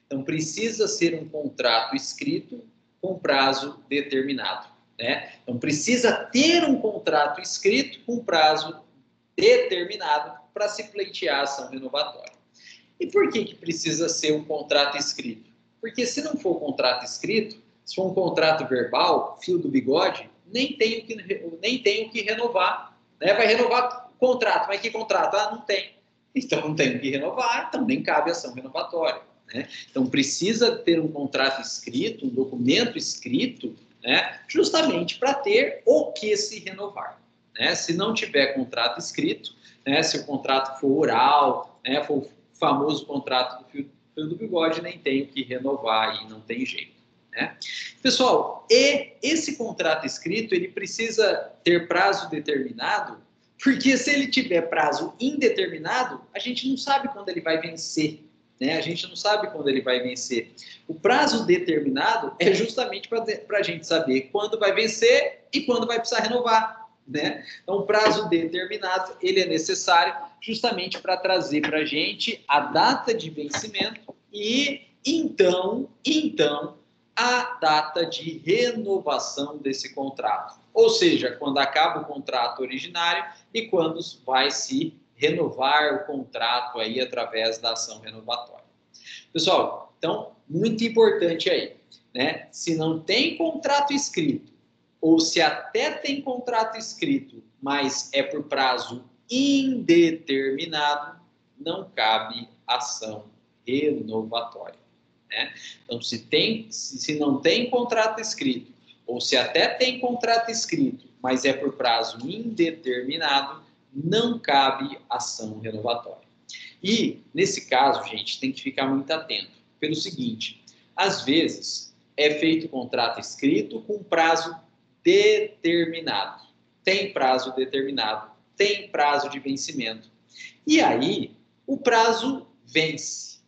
Então, precisa ser um contrato escrito com prazo determinado, né? Então, precisa ter um contrato escrito com prazo determinado para se pleitear a ação renovatória. E por que precisa ser um contrato escrito? Porque se não for contrato escrito, se for um contrato verbal, fio do bigode, nem tem o que renovar, né? Vai renovar o contrato, mas que contrato? Ah, não tem. Então não tem o que renovar, então nem cabe ação renovatória, né? Então precisa ter um contrato escrito, um documento escrito, né? Justamente para ter o que se renovar, né? Se não tiver contrato escrito, né? Se o contrato for oral, né? For famoso contrato do fio do bigode, nem tem o que renovar e não tem jeito, né? Pessoal, e esse contrato escrito, ele precisa ter prazo determinado, porque se ele tiver prazo indeterminado, a gente não sabe quando ele vai vencer. né? A gente não sabe quando ele vai vencer. O prazo determinado é justamente para a gente saber quando vai vencer e quando vai precisar renovar, né? Então, o prazo determinado, ele é necessário justamente para trazer para a gente a data de vencimento e, então, a data de renovação desse contrato. Ou seja, quando acaba o contrato originário e quando vai se renovar o contrato aí através da ação renovatória. Pessoal, então, muito importante aí, né? Se não tem contrato escrito, ou se até tem contrato escrito, mas é por prazo indeterminado, não cabe ação renovatória, né? Então, se não tem contrato escrito, ou se até tem contrato escrito, mas é por prazo indeterminado, não cabe ação renovatória. E, nesse caso, gente, tem que ficar muito atento. Pelo seguinte, às vezes é feito contrato escrito com prazo determinado. Tem prazo determinado, tem prazo de vencimento. E aí, o prazo vence.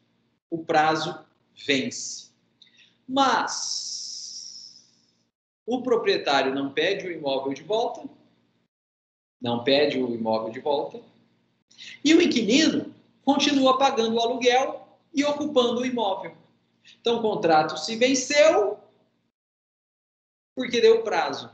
O prazo vence. Mas o proprietário não pede o imóvel de volta, e o inquilino continua pagando o aluguel e ocupando o imóvel. Então, o contrato se venceu porque deu prazo.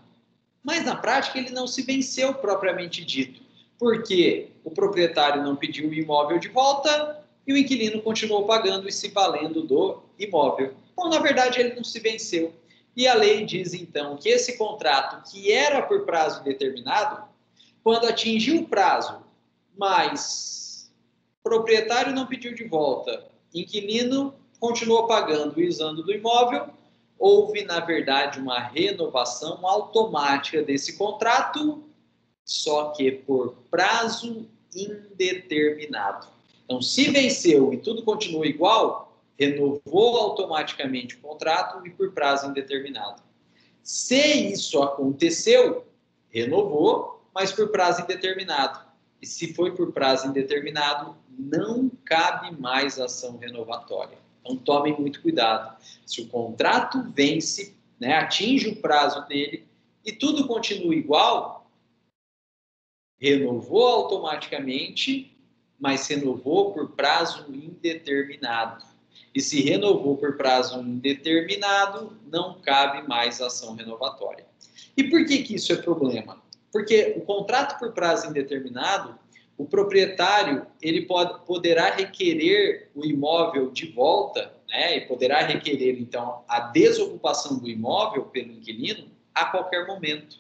Mas, na prática, ele não se venceu propriamente dito, porque o proprietário não pediu o imóvel de volta e o inquilino continuou pagando e se valendo do imóvel. Então, na verdade, ele não se venceu. E a lei diz, então, que esse contrato, que era por prazo determinado, quando atingiu o prazo, mas o proprietário não pediu de volta, inquilino continuou pagando e usando do imóvel, houve, na verdade, uma renovação automática desse contrato, só que por prazo indeterminado. Então, se venceu e tudo continua igual, renovou automaticamente o contrato e por prazo indeterminado. Se isso aconteceu, renovou, mas por prazo indeterminado. E se foi por prazo indeterminado, não cabe mais ação renovatória. Então, tomem muito cuidado. Se o contrato vence, né, atinge o prazo dele e tudo continua igual, renovou automaticamente, mas renovou por prazo indeterminado. E se renovou por prazo indeterminado, não cabe mais ação renovatória. E por que isso é problema? Porque o contrato por prazo indeterminado, o proprietário ele poderá requerer o imóvel de volta, né, e poderá requerer, então, a desocupação do imóvel pelo inquilino a qualquer momento.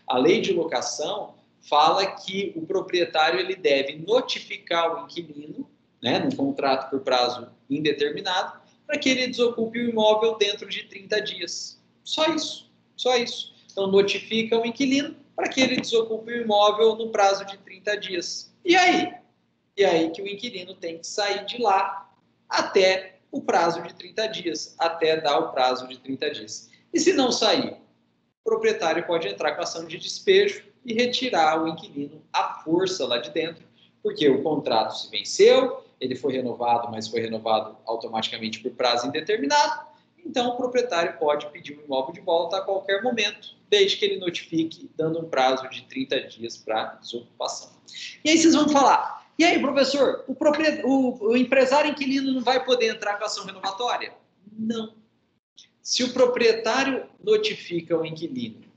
A lei de locação fala que o proprietário ele deve notificar o inquilino, né, num contrato por prazo indeterminado, para que ele desocupe o imóvel dentro de 30 dias. Só isso, só isso. Então, notifica o inquilino para que ele desocupe o imóvel no prazo de 30 dias. E aí? E aí que o inquilino tem que sair de lá até o prazo de 30 dias, até dar o prazo de 30 dias. E se não sair, o proprietário pode entrar com ação de despejo e retirar o inquilino à força lá de dentro, porque o contrato se venceu, ele foi renovado, mas foi renovado automaticamente por prazo indeterminado, então o proprietário pode pedir o imóvel de volta a qualquer momento, desde que ele notifique, dando um prazo de 30 dias para desocupação. E aí vocês vão falar, e aí, professor, o empresário inquilino não vai poder entrar com ação renovatória? Não. Se o proprietário notifica o inquilino,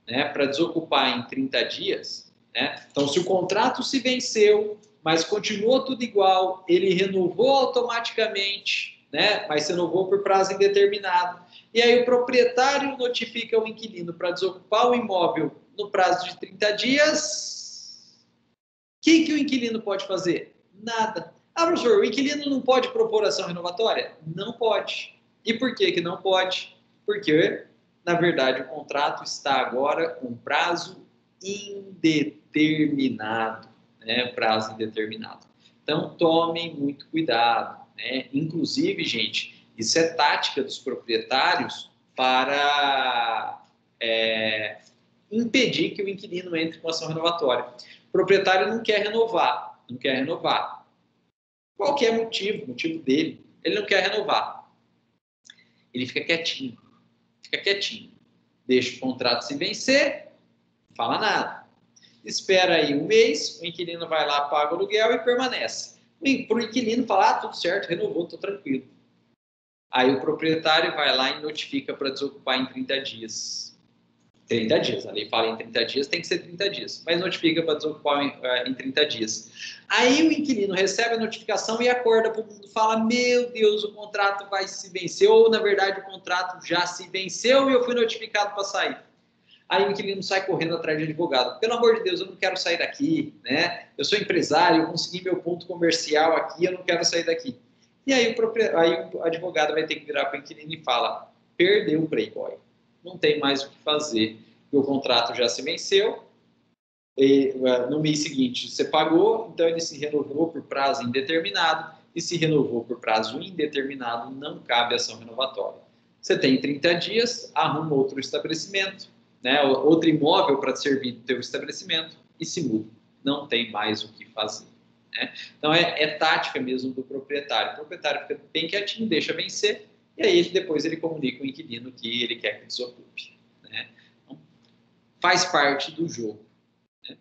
né, para desocupar em 30 dias, né, então se o contrato se venceu, mas continuou tudo igual, ele renovou automaticamente, né, mas renovou por prazo indeterminado, e aí o proprietário notifica o inquilino para desocupar o imóvel no prazo de 30 dias, o que o inquilino pode fazer? Nada. Ah, professor, o inquilino não pode propor ação renovatória? Não pode. E por que não pode? Porque, na verdade, o contrato está agora com prazo indeterminado, né? Prazo indeterminado. Então, tomem muito cuidado, né? Inclusive, gente, isso é tática dos proprietários para impedir que o inquilino entre com ação renovatória. O proprietário não quer renovar. Qual que é o motivo? O motivo dele. ele não quer renovar. Ele fica quietinho, deixa o contrato se vencer, não fala nada. Espera aí um mês, o inquilino vai lá, paga o aluguel e permanece. Para o inquilino falar, tudo certo, renovou, estou tranquilo. Aí o proprietário vai lá e notifica para desocupar em 30 dias. 30 dias, a lei fala em 30 dias, tem que ser 30 dias, mas notifica para desocupar em 30 dias. Aí o inquilino recebe a notificação e acorda para o mundo, fala, meu Deus, o contrato vai se vencer, ou na verdade o contrato já se venceu e eu fui notificado para sair. Aí o inquilino sai correndo atrás de advogado. Pelo amor de Deus, eu não quero sair daqui, né? Eu sou empresário, eu consegui meu ponto comercial aqui, eu não quero sair daqui. E aí o advogado vai ter que virar para o inquilino e fala, perdeu o Playboy, não tem mais o que fazer, o contrato já se venceu, e, no mês seguinte você pagou, então ele se renovou por prazo indeterminado, e se renovou por prazo indeterminado, não cabe ação renovatória. Você tem 30 dias, arruma outro estabelecimento, né, outro imóvel para servir do teu estabelecimento e se muda. Não tem mais o que fazer. Né? Então, é tática mesmo do proprietário. O proprietário fica bem quietinho, deixa vencer, e aí depois ele comunica o inquilino que ele quer que desocupe. Né? Então, faz parte do jogo. Né?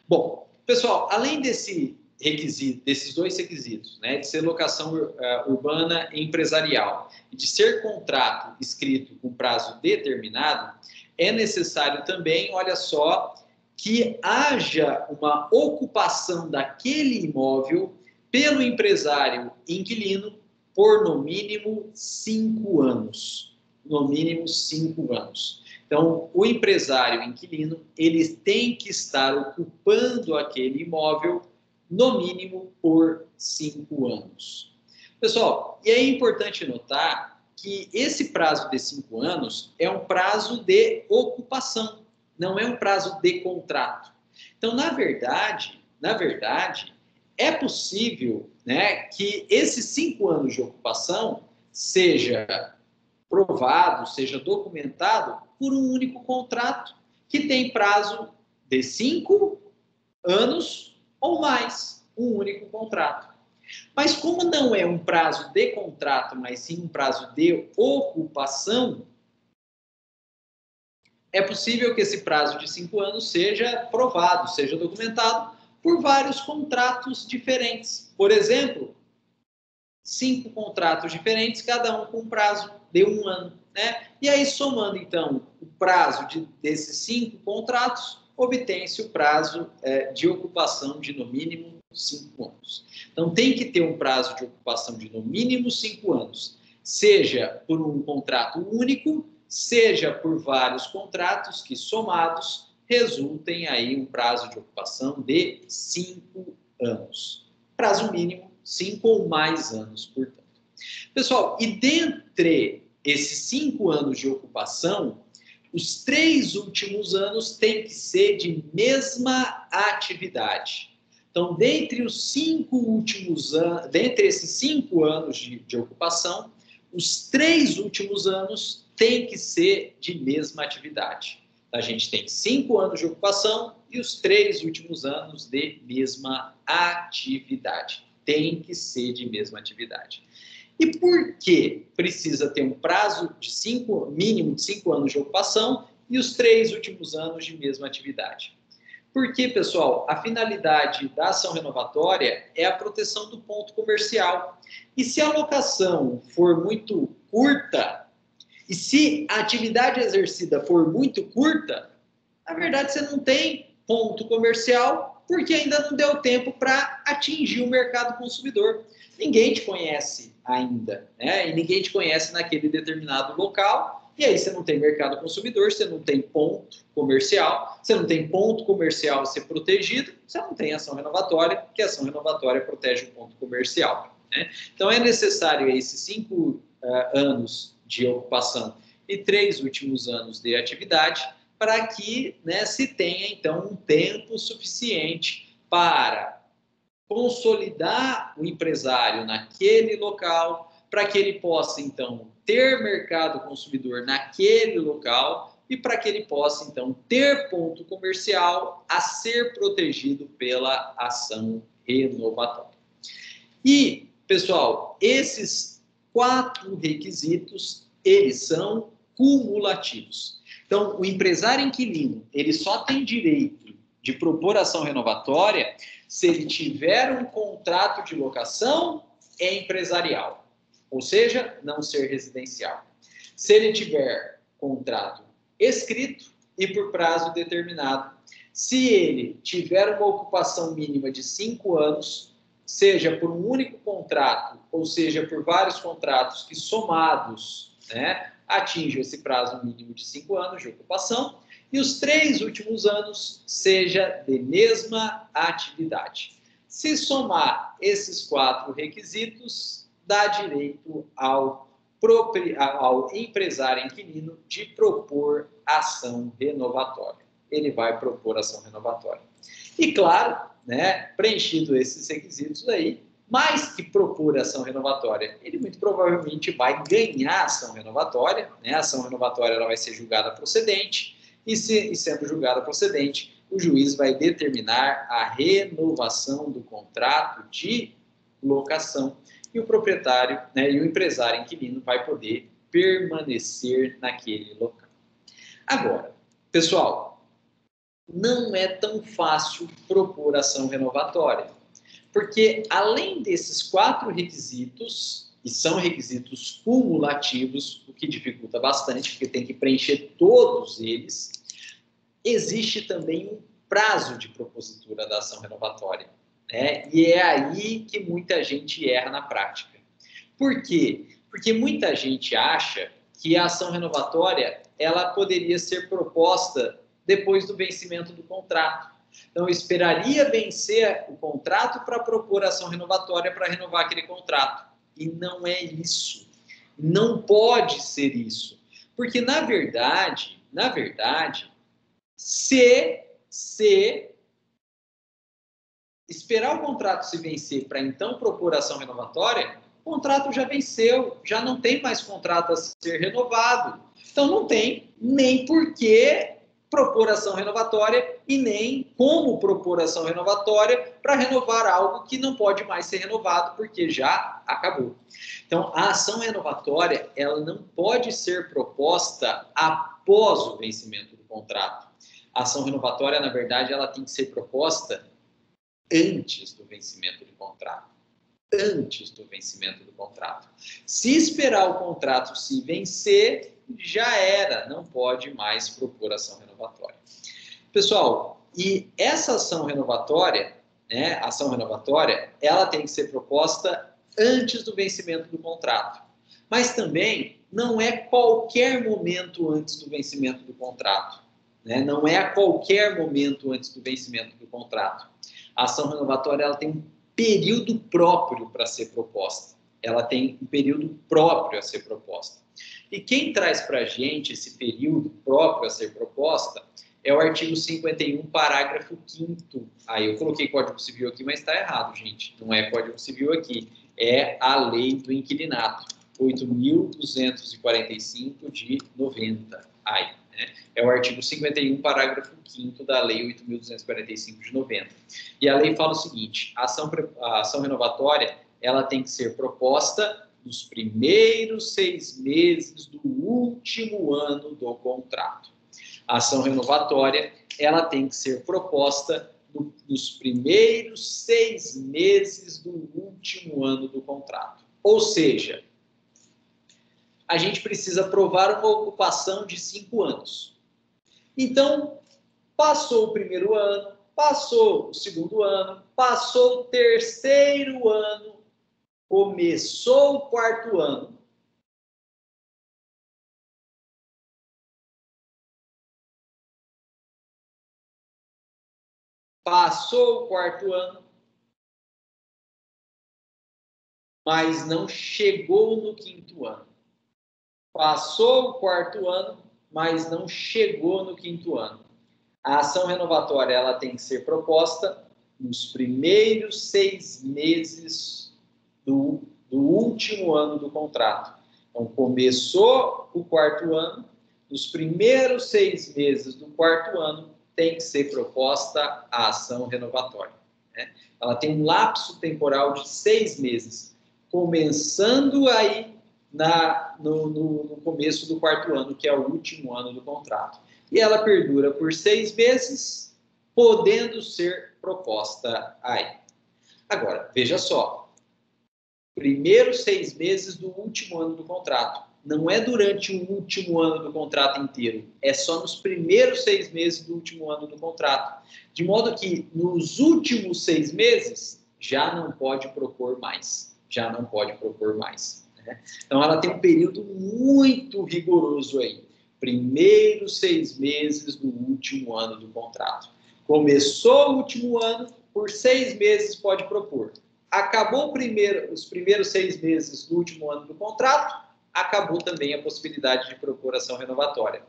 Bom, pessoal, além desses dois requisitos, né, de ser locação urbana e empresarial, e de ser contrato escrito com prazo determinado, é necessário também, olha só, que haja uma ocupação daquele imóvel pelo empresário inquilino por no mínimo 5 anos. No mínimo 5 anos. Então, o empresário inquilino, ele tem que estar ocupando aquele imóvel no mínimo por 5 anos. Pessoal, e é importante notar que esse prazo de 5 anos é um prazo de ocupação, não é um prazo de contrato. Então, na verdade, é possível, né, que esses 5 anos de ocupação seja provado, seja documentado por um único contrato que tem prazo de 5 anos ou mais, um único contrato. Mas como não é um prazo de contrato, mas sim um prazo de ocupação, é possível que esse prazo de 5 anos seja provado, seja documentado por vários contratos diferentes. Por exemplo, 5 contratos diferentes, cada um com prazo de 1 ano. Né? E aí, somando, então, o prazo desses 5 contratos, obtém-se o prazo de ocupação de, no mínimo, 5 anos. Então, tem que ter um prazo de ocupação de, no mínimo, 5 anos. Seja por um contrato único, seja por vários contratos que, somados, resultem aí um prazo de ocupação de 5 anos. Prazo mínimo, 5 ou mais anos, portanto. Pessoal, e dentre esses 5 anos de ocupação, os 3 últimos anos têm que ser de mesma atividade. Então, dentre esses 5 anos de ocupação, os 3 últimos anos têm que ser de mesma atividade. A gente tem 5 anos de ocupação e os 3 últimos anos de mesma atividade. Tem que ser de mesma atividade. E por que precisa ter um prazo de mínimo de 5 anos de ocupação e os 3 últimos anos de mesma atividade? Porque, pessoal, a finalidade da ação renovatória é a proteção do ponto comercial. E se a locação for muito curta, e se a atividade exercida for muito curta, na verdade você não tem ponto comercial porque ainda não deu tempo para atingir o mercado consumidor. Ninguém te conhece ainda, né? E ninguém te conhece naquele determinado local. E aí você não tem mercado consumidor, você não tem ponto comercial, você não tem ponto comercial a ser protegido, você não tem ação renovatória, porque a ação renovatória protege o ponto comercial. Né? Então é necessário esses 5 anos de ocupação e 3 últimos anos de atividade para que, né, se tenha, então, um tempo suficiente para consolidar o empresário naquele local, para que ele possa, então, ter mercado consumidor naquele local e para que ele possa, então, ter ponto comercial a ser protegido pela ação renovatória. E, pessoal, esses 4 requisitos, eles são cumulativos. Então, o empresário inquilino, ele só tem direito de propor ação renovatória se ele tiver um contrato de locação empresarial, ou seja, não ser residencial. Se ele tiver contrato escrito e por prazo determinado, se ele tiver uma ocupação mínima de 5 anos, seja por um único contrato, ou seja, por vários contratos que somados, né, atinjam esse prazo mínimo de 5 anos de ocupação, e os 3 últimos anos seja de mesma atividade. Se somar esses 4 requisitos, dá direito ao empresário inquilino de propor ação renovatória. Ele vai propor ação renovatória. E claro, né, preenchido esses requisitos aí, mais que propor ação renovatória, ele muito provavelmente vai ganhar ação renovatória, né? A ação renovatória ela vai ser julgada procedente, e sendo julgada procedente, o juiz vai determinar a renovação do contrato de locação e o proprietário, né, e o empresário inquilino vai poder permanecer naquele local. Agora, pessoal, não é tão fácil propor ação renovatória, porque além desses 4 requisitos, e são requisitos cumulativos, o que dificulta bastante, porque tem que preencher todos eles, existe também um prazo de propositura da ação renovatória, né? E é aí que muita gente erra na prática. Por quê? Porque muita gente acha que a ação renovatória ela poderia ser proposta depois do vencimento do contrato. Então, eu esperaria vencer o contrato para propor ação renovatória para renovar aquele contrato. E não é isso. Não pode ser isso. Porque, na verdade, se esperar o contrato se vencer para então propor ação renovatória, o contrato já venceu, já não tem mais contrato a ser renovado. Então, não tem nem por que propor ação renovatória e nem como propor ação renovatória para renovar algo que não pode mais ser renovado porque já acabou. Então, a ação renovatória ela não pode ser proposta após o vencimento do contrato. A ação renovatória, na verdade, ela tem que ser proposta antes do vencimento do contrato. Antes do vencimento do contrato. Se esperar o contrato se vencer, já era, não pode mais propor ação renovatória. Pessoal, e essa ação renovatória, né, ação renovatória, ela tem que ser proposta antes do vencimento do contrato. Mas também não é qualquer momento antes do vencimento do contrato. Né? Não é a qualquer momento antes do vencimento do contrato. A ação renovatória ela tem um período próprio para ser proposta. Ela tem um período próprio a ser proposta. E quem traz para a gente esse período próprio a ser proposta é o artigo 51, parágrafo 5º. Aí eu coloquei Código Civil aqui, mas está errado, gente. Não é Código Civil aqui. É a Lei do Inquilinato, 8.245 de 90. Aí, né? É o artigo 51, parágrafo 5º da Lei 8.245 de 90. E a lei fala o seguinte, a ação renovatória ela tem que ser proposta nos primeiros 6 meses do último ano do contrato. A ação renovatória ela tem que ser proposta nos primeiros 6 meses do último ano do contrato. Ou seja, a gente precisa provar uma ocupação de 5 anos. Então, passou o primeiro ano, passou o segundo ano, passou o terceiro ano, começou o quarto ano. Passou o quarto ano, mas não chegou no quinto ano. Passou o quarto ano, mas não chegou no quinto ano. A ação renovatória ela tem que ser proposta nos primeiros 6 meses do último ano do contrato. Então, começou o quarto ano, nos primeiros 6 meses do quarto ano, tem que ser proposta a ação renovatória. Né? Ela tem um lapso temporal de 6 meses, começando aí no começo do quarto ano, que é o último ano do contrato. E ela perdura por 6 meses, podendo ser proposta aí. Agora, veja só, primeiros 6 meses do último ano do contrato. Não é durante o último ano do contrato inteiro, é só nos primeiros 6 meses do último ano do contrato. De modo que nos últimos 6 meses já não pode propor mais. Já não pode propor mais. Né? Então ela tem um período muito rigoroso aí. Primeiros 6 meses do último ano do contrato. Começou o último ano, por 6 meses pode propor. Acabou os primeiros 6 meses do último ano do contrato, acabou também a possibilidade de propor ação renovatória.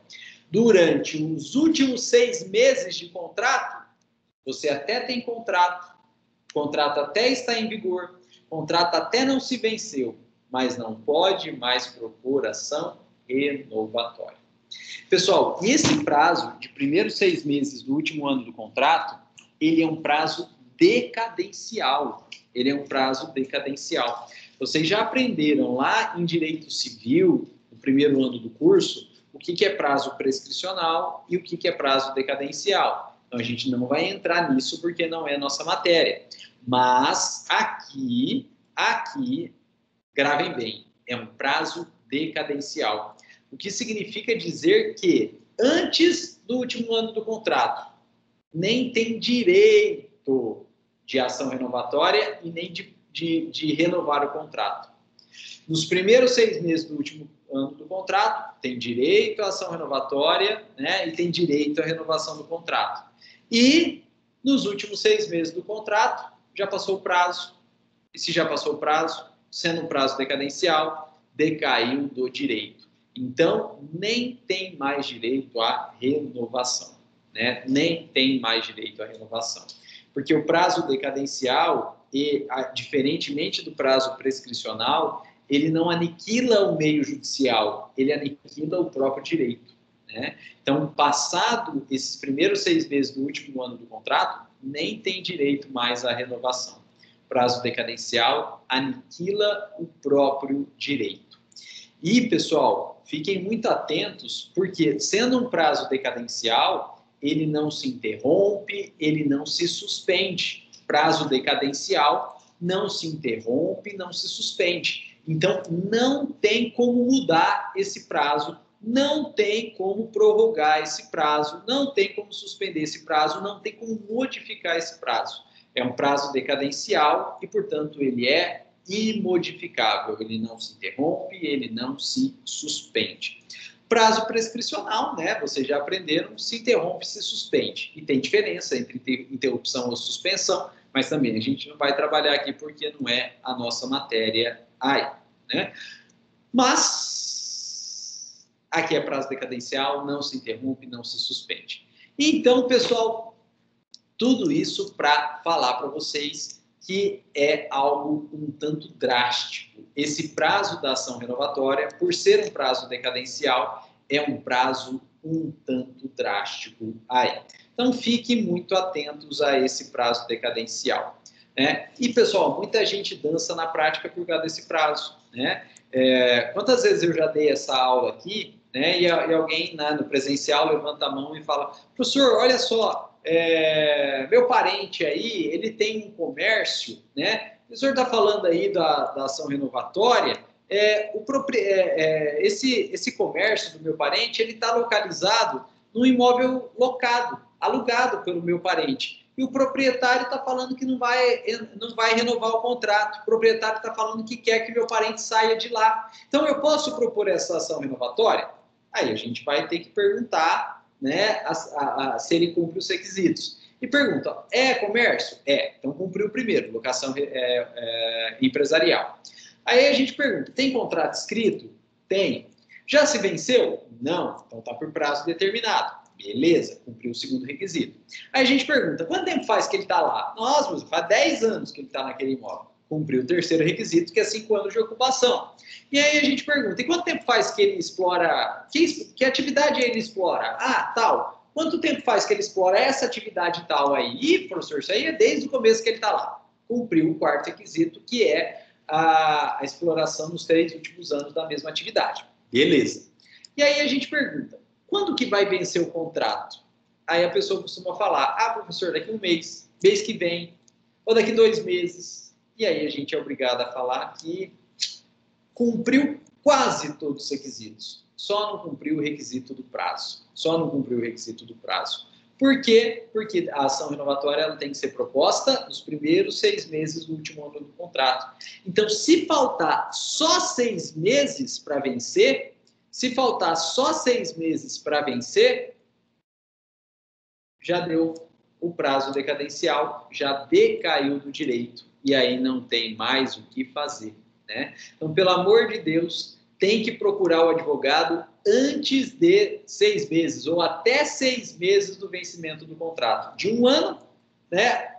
Durante os últimos 6 meses de contrato, você até tem contrato até está em vigor, contrato até não se venceu, mas não pode mais propor ação renovatória. Pessoal, esse prazo de primeiros 6 meses do último ano do contrato, ele é um prazo decadencial. Ele é um prazo decadencial. Vocês já aprenderam lá em Direito Civil, no primeiro ano do curso, o que é prazo prescricional e o que é prazo decadencial. Então, a gente não vai entrar nisso porque não é nossa matéria. Mas aqui, gravem bem, é um prazo decadencial. O que significa dizer que antes do último ano do contrato, nem tem direito de ação renovatória e nem de renovar o contrato. Nos primeiros 6 meses do último ano do contrato, tem direito à ação renovatória, né, e tem direito à renovação do contrato. E nos últimos 6 meses do contrato, já passou o prazo. E se já passou o prazo, sendo um prazo decadencial, decaiu do direito. Então, nem tem mais direito à renovação. Né? Nem tem mais direito à renovação. Porque o prazo decadencial, diferentemente do prazo prescricional, ele não aniquila o meio judicial, ele aniquila o próprio direito. Né? Então, passado esses primeiros 6 meses do último ano do contrato, nem tem direito mais à renovação. Prazo decadencial aniquila o próprio direito. E, pessoal, fiquem muito atentos, porque sendo um prazo decadencial, ele não se interrompe, ele não se suspende. Prazo decadencial não se interrompe, não se suspende. Então, não tem como mudar esse prazo, não tem como prorrogar esse prazo, não tem como suspender esse prazo, não tem como modificar esse prazo. É um prazo decadencial e, portanto, ele é imodificável, ele não se interrompe, ele não se suspende. Prazo prescricional, né? Vocês já aprenderam, se interrompe, se suspende. E tem diferença entre interrupção ou suspensão, mas também a gente não vai trabalhar aqui porque não é a nossa matéria aí, né? Mas aqui é prazo decadencial, não se interrompe, não se suspende. Então, pessoal, tudo isso para falar para vocês que é algo um tanto drástico. Esse prazo da ação renovatória, por ser um prazo decadencial, é um prazo um tanto drástico aí. Então, fiquem muito atentos a esse prazo decadencial. Né? E, pessoal, muita gente dança na prática por causa desse prazo. Né? Quantas vezes eu já dei essa aula aqui, né? E alguém, né, no presencial levanta a mão e fala: professor, olha só, meu parente aí, ele tem um comércio, né? O senhor está falando aí da ação renovatória, esse comércio do meu parente, ele está localizado num imóvel alugado pelo meu parente. E o proprietário está falando que não vai renovar o contrato. O proprietário está falando que quer que meu parente saia de lá. Então, eu posso propor essa ação renovatória? Aí a gente vai ter que perguntar, né, se ele cumpre os requisitos. E pergunta: é comércio? Então cumpriu o primeiro, locação empresarial. Aí a gente pergunta: tem contrato escrito? Tem. Já se venceu? Não. Então está por prazo determinado. Beleza, cumpriu o segundo requisito. Aí a gente pergunta: quanto tempo faz que ele está lá? Nossa, faz 10 anos que ele está naquele imóvel. Cumpriu o terceiro requisito, que é 5 anos de ocupação. E aí a gente pergunta: e quanto tempo faz que ele explora? Que atividade ele explora? Ah, tal. Quanto tempo faz que ele explora essa atividade tal aí? Ih, professor, isso aí é desde o começo que ele está lá. Cumpriu o quarto requisito, que é a exploração nos 3 últimos anos da mesma atividade. Beleza. E aí a gente pergunta, quando que vai vencer o contrato? Aí a pessoa costuma falar, professor, daqui 1 mês, mês que vem, ou daqui 2 meses. E aí a gente é obrigado a falar que cumpriu quase todos os requisitos. Só não cumpriu o requisito do prazo. Só não cumpriu o requisito do prazo. Por quê? Porque a ação renovatória ela tem que ser proposta nos primeiros 6 meses do último ano do contrato. Então, se faltar só 6 meses para vencer, já deu o prazo decadencial, já decaiu do direito. E aí não tem mais o que fazer, né? Então, pelo amor de Deus, tem que procurar o advogado antes de 6 meses, ou até 6 meses do vencimento do contrato. De 1 ano, né?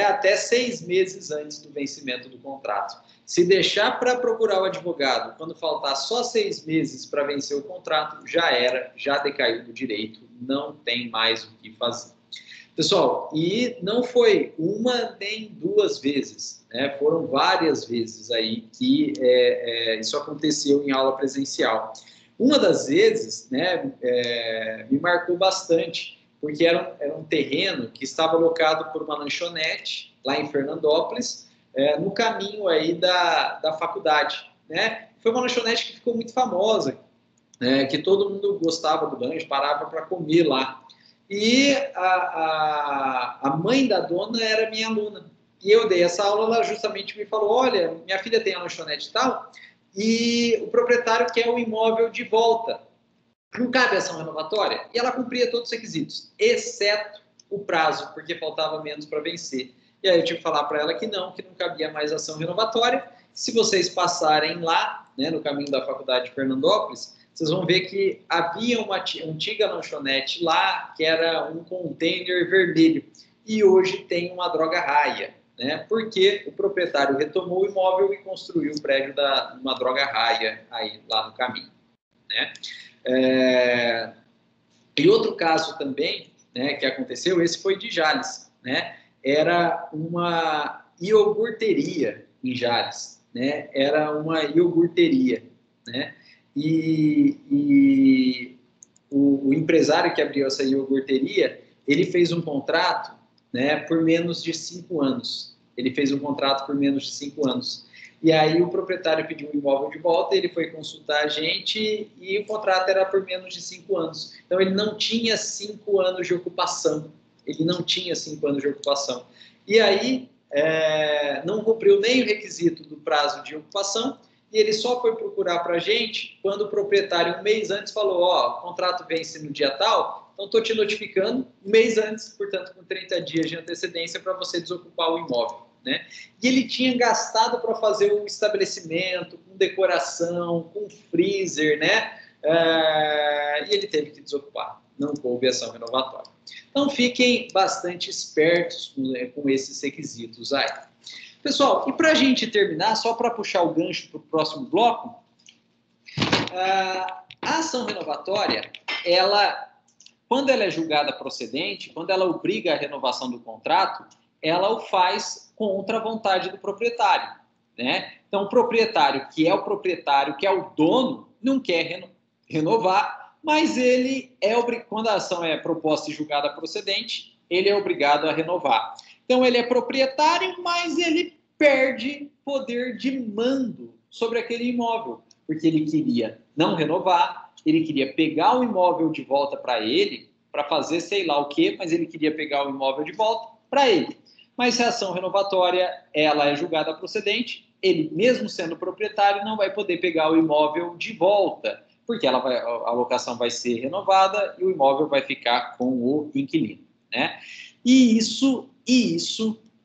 Até 6 meses antes do vencimento do contrato. Se deixar para procurar o advogado, quando faltar só 6 meses para vencer o contrato, já era, já decaiu do direito, não tem mais o que fazer. Pessoal, e não foi 1 nem 2 vezes, né? Foram várias vezes aí que isso aconteceu em aula presencial. Uma das vezes, né, me marcou bastante, porque era um terreno que estava alocado por uma lanchonete lá em Fernandópolis, no caminho aí da faculdade, né? Foi uma lanchonete que ficou muito famosa, que todo mundo gostava do lanche, parava para comer lá. E a mãe da dona era minha aluna. E eu dei essa aula, ela justamente me falou, olha, minha filha tem a lanchonete e tal, e o proprietário quer o imóvel de volta. Não cabe ação renovatória? E ela cumpria todos os requisitos, exceto o prazo, porque faltava menos para vencer. E aí eu tive que falar para ela que não cabia mais ação renovatória. Se vocês passarem lá, né, no caminho da faculdade de Fernandópolis, vocês vão ver que havia uma antiga lanchonete lá, que era um container vermelho, e hoje tem uma droga raia, né? Porque o proprietário retomou o imóvel e construiu o prédio uma droga raia aí, lá no caminho, né? E outro caso também, né, que aconteceu, esse foi de Jales, né? Era uma iogurteria em Jales, né? Era uma iogurteria, né? E o empresário que abriu essa iogurteria, ele fez um contrato, né, por menos de 5 anos. Ele fez um contrato por menos de 5 anos. E aí o proprietário pediu o imóvel de volta, ele foi consultar a gente e o contrato era por menos de 5 anos. Então ele não tinha 5 anos de ocupação. E aí não cumpriu nem o requisito do prazo de ocupação, e ele só foi procurar para a gente quando o proprietário, 1 mês antes, falou, o contrato vence no dia tal, então estou te notificando 1 mês antes, portanto, com 30 dias de antecedência para você desocupar o imóvel, né? E ele tinha gastado para fazer um estabelecimento, com decoração, com freezer, né? E ele teve que desocupar, não coube ação renovatória. Então, fiquem bastante espertos com esses requisitos aí. Pessoal, e para a gente terminar, só para puxar o gancho para o próximo bloco, a ação renovatória, quando ela é julgada procedente, quando ela obriga a renovação do contrato, ela o faz contra a vontade do proprietário, né? Então, o proprietário, que é o dono, não quer renovar, mas ele quando a ação é proposta e julgada procedente, ele é obrigado a renovar. Então, ele é proprietário, mas ele perde poder de mando sobre aquele imóvel, porque ele queria não renovar, ele queria pegar o imóvel de volta para ele, para fazer sei lá o quê, mas ele queria pegar o imóvel de volta para ele. Mas se a ação renovatória ela é julgada procedente, ele, mesmo sendo proprietário, não vai poder pegar o imóvel de volta, porque a locação vai ser renovada e o imóvel vai ficar com o inquilino, né? E isso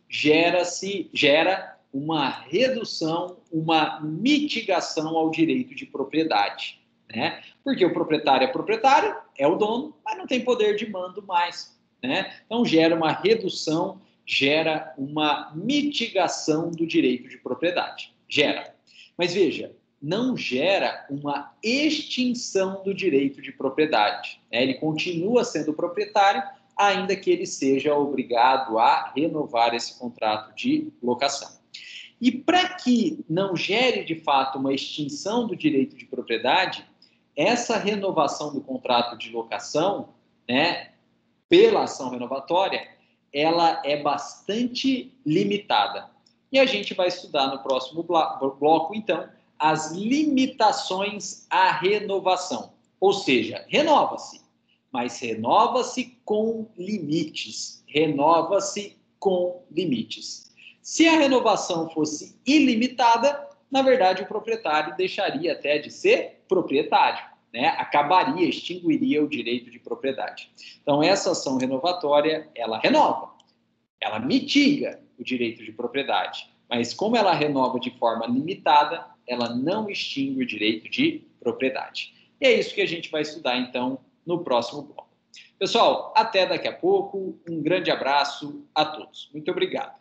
gera uma redução, uma mitigação ao direito de propriedade, né? Porque o proprietário é o dono, mas não tem poder de mando mais, né? Então gera uma redução, gera uma mitigação do direito de propriedade. Gera. Mas veja, não gera uma extinção do direito de propriedade, né? Ele continua sendo proprietário, ainda que ele seja obrigado a renovar esse contrato de locação. E para que não gere, de fato, uma extinção do direito de propriedade, essa renovação do contrato de locação, né, pela ação renovatória, ela é bastante limitada. E a gente vai estudar no próximo bloco, então, as limitações à renovação. Ou seja, renova-se, mas renova-se com limites. Renova-se com limites. Se a renovação fosse ilimitada, na verdade, o proprietário deixaria até de ser proprietário, né? Acabaria, extinguiria o direito de propriedade. Então, essa ação renovatória, ela renova, ela mitiga o direito de propriedade, mas como ela renova de forma limitada, ela não extingue o direito de propriedade. E é isso que a gente vai estudar, então, no próximo bloco. Pessoal, até daqui a pouco. Um grande abraço a todos. Muito obrigado.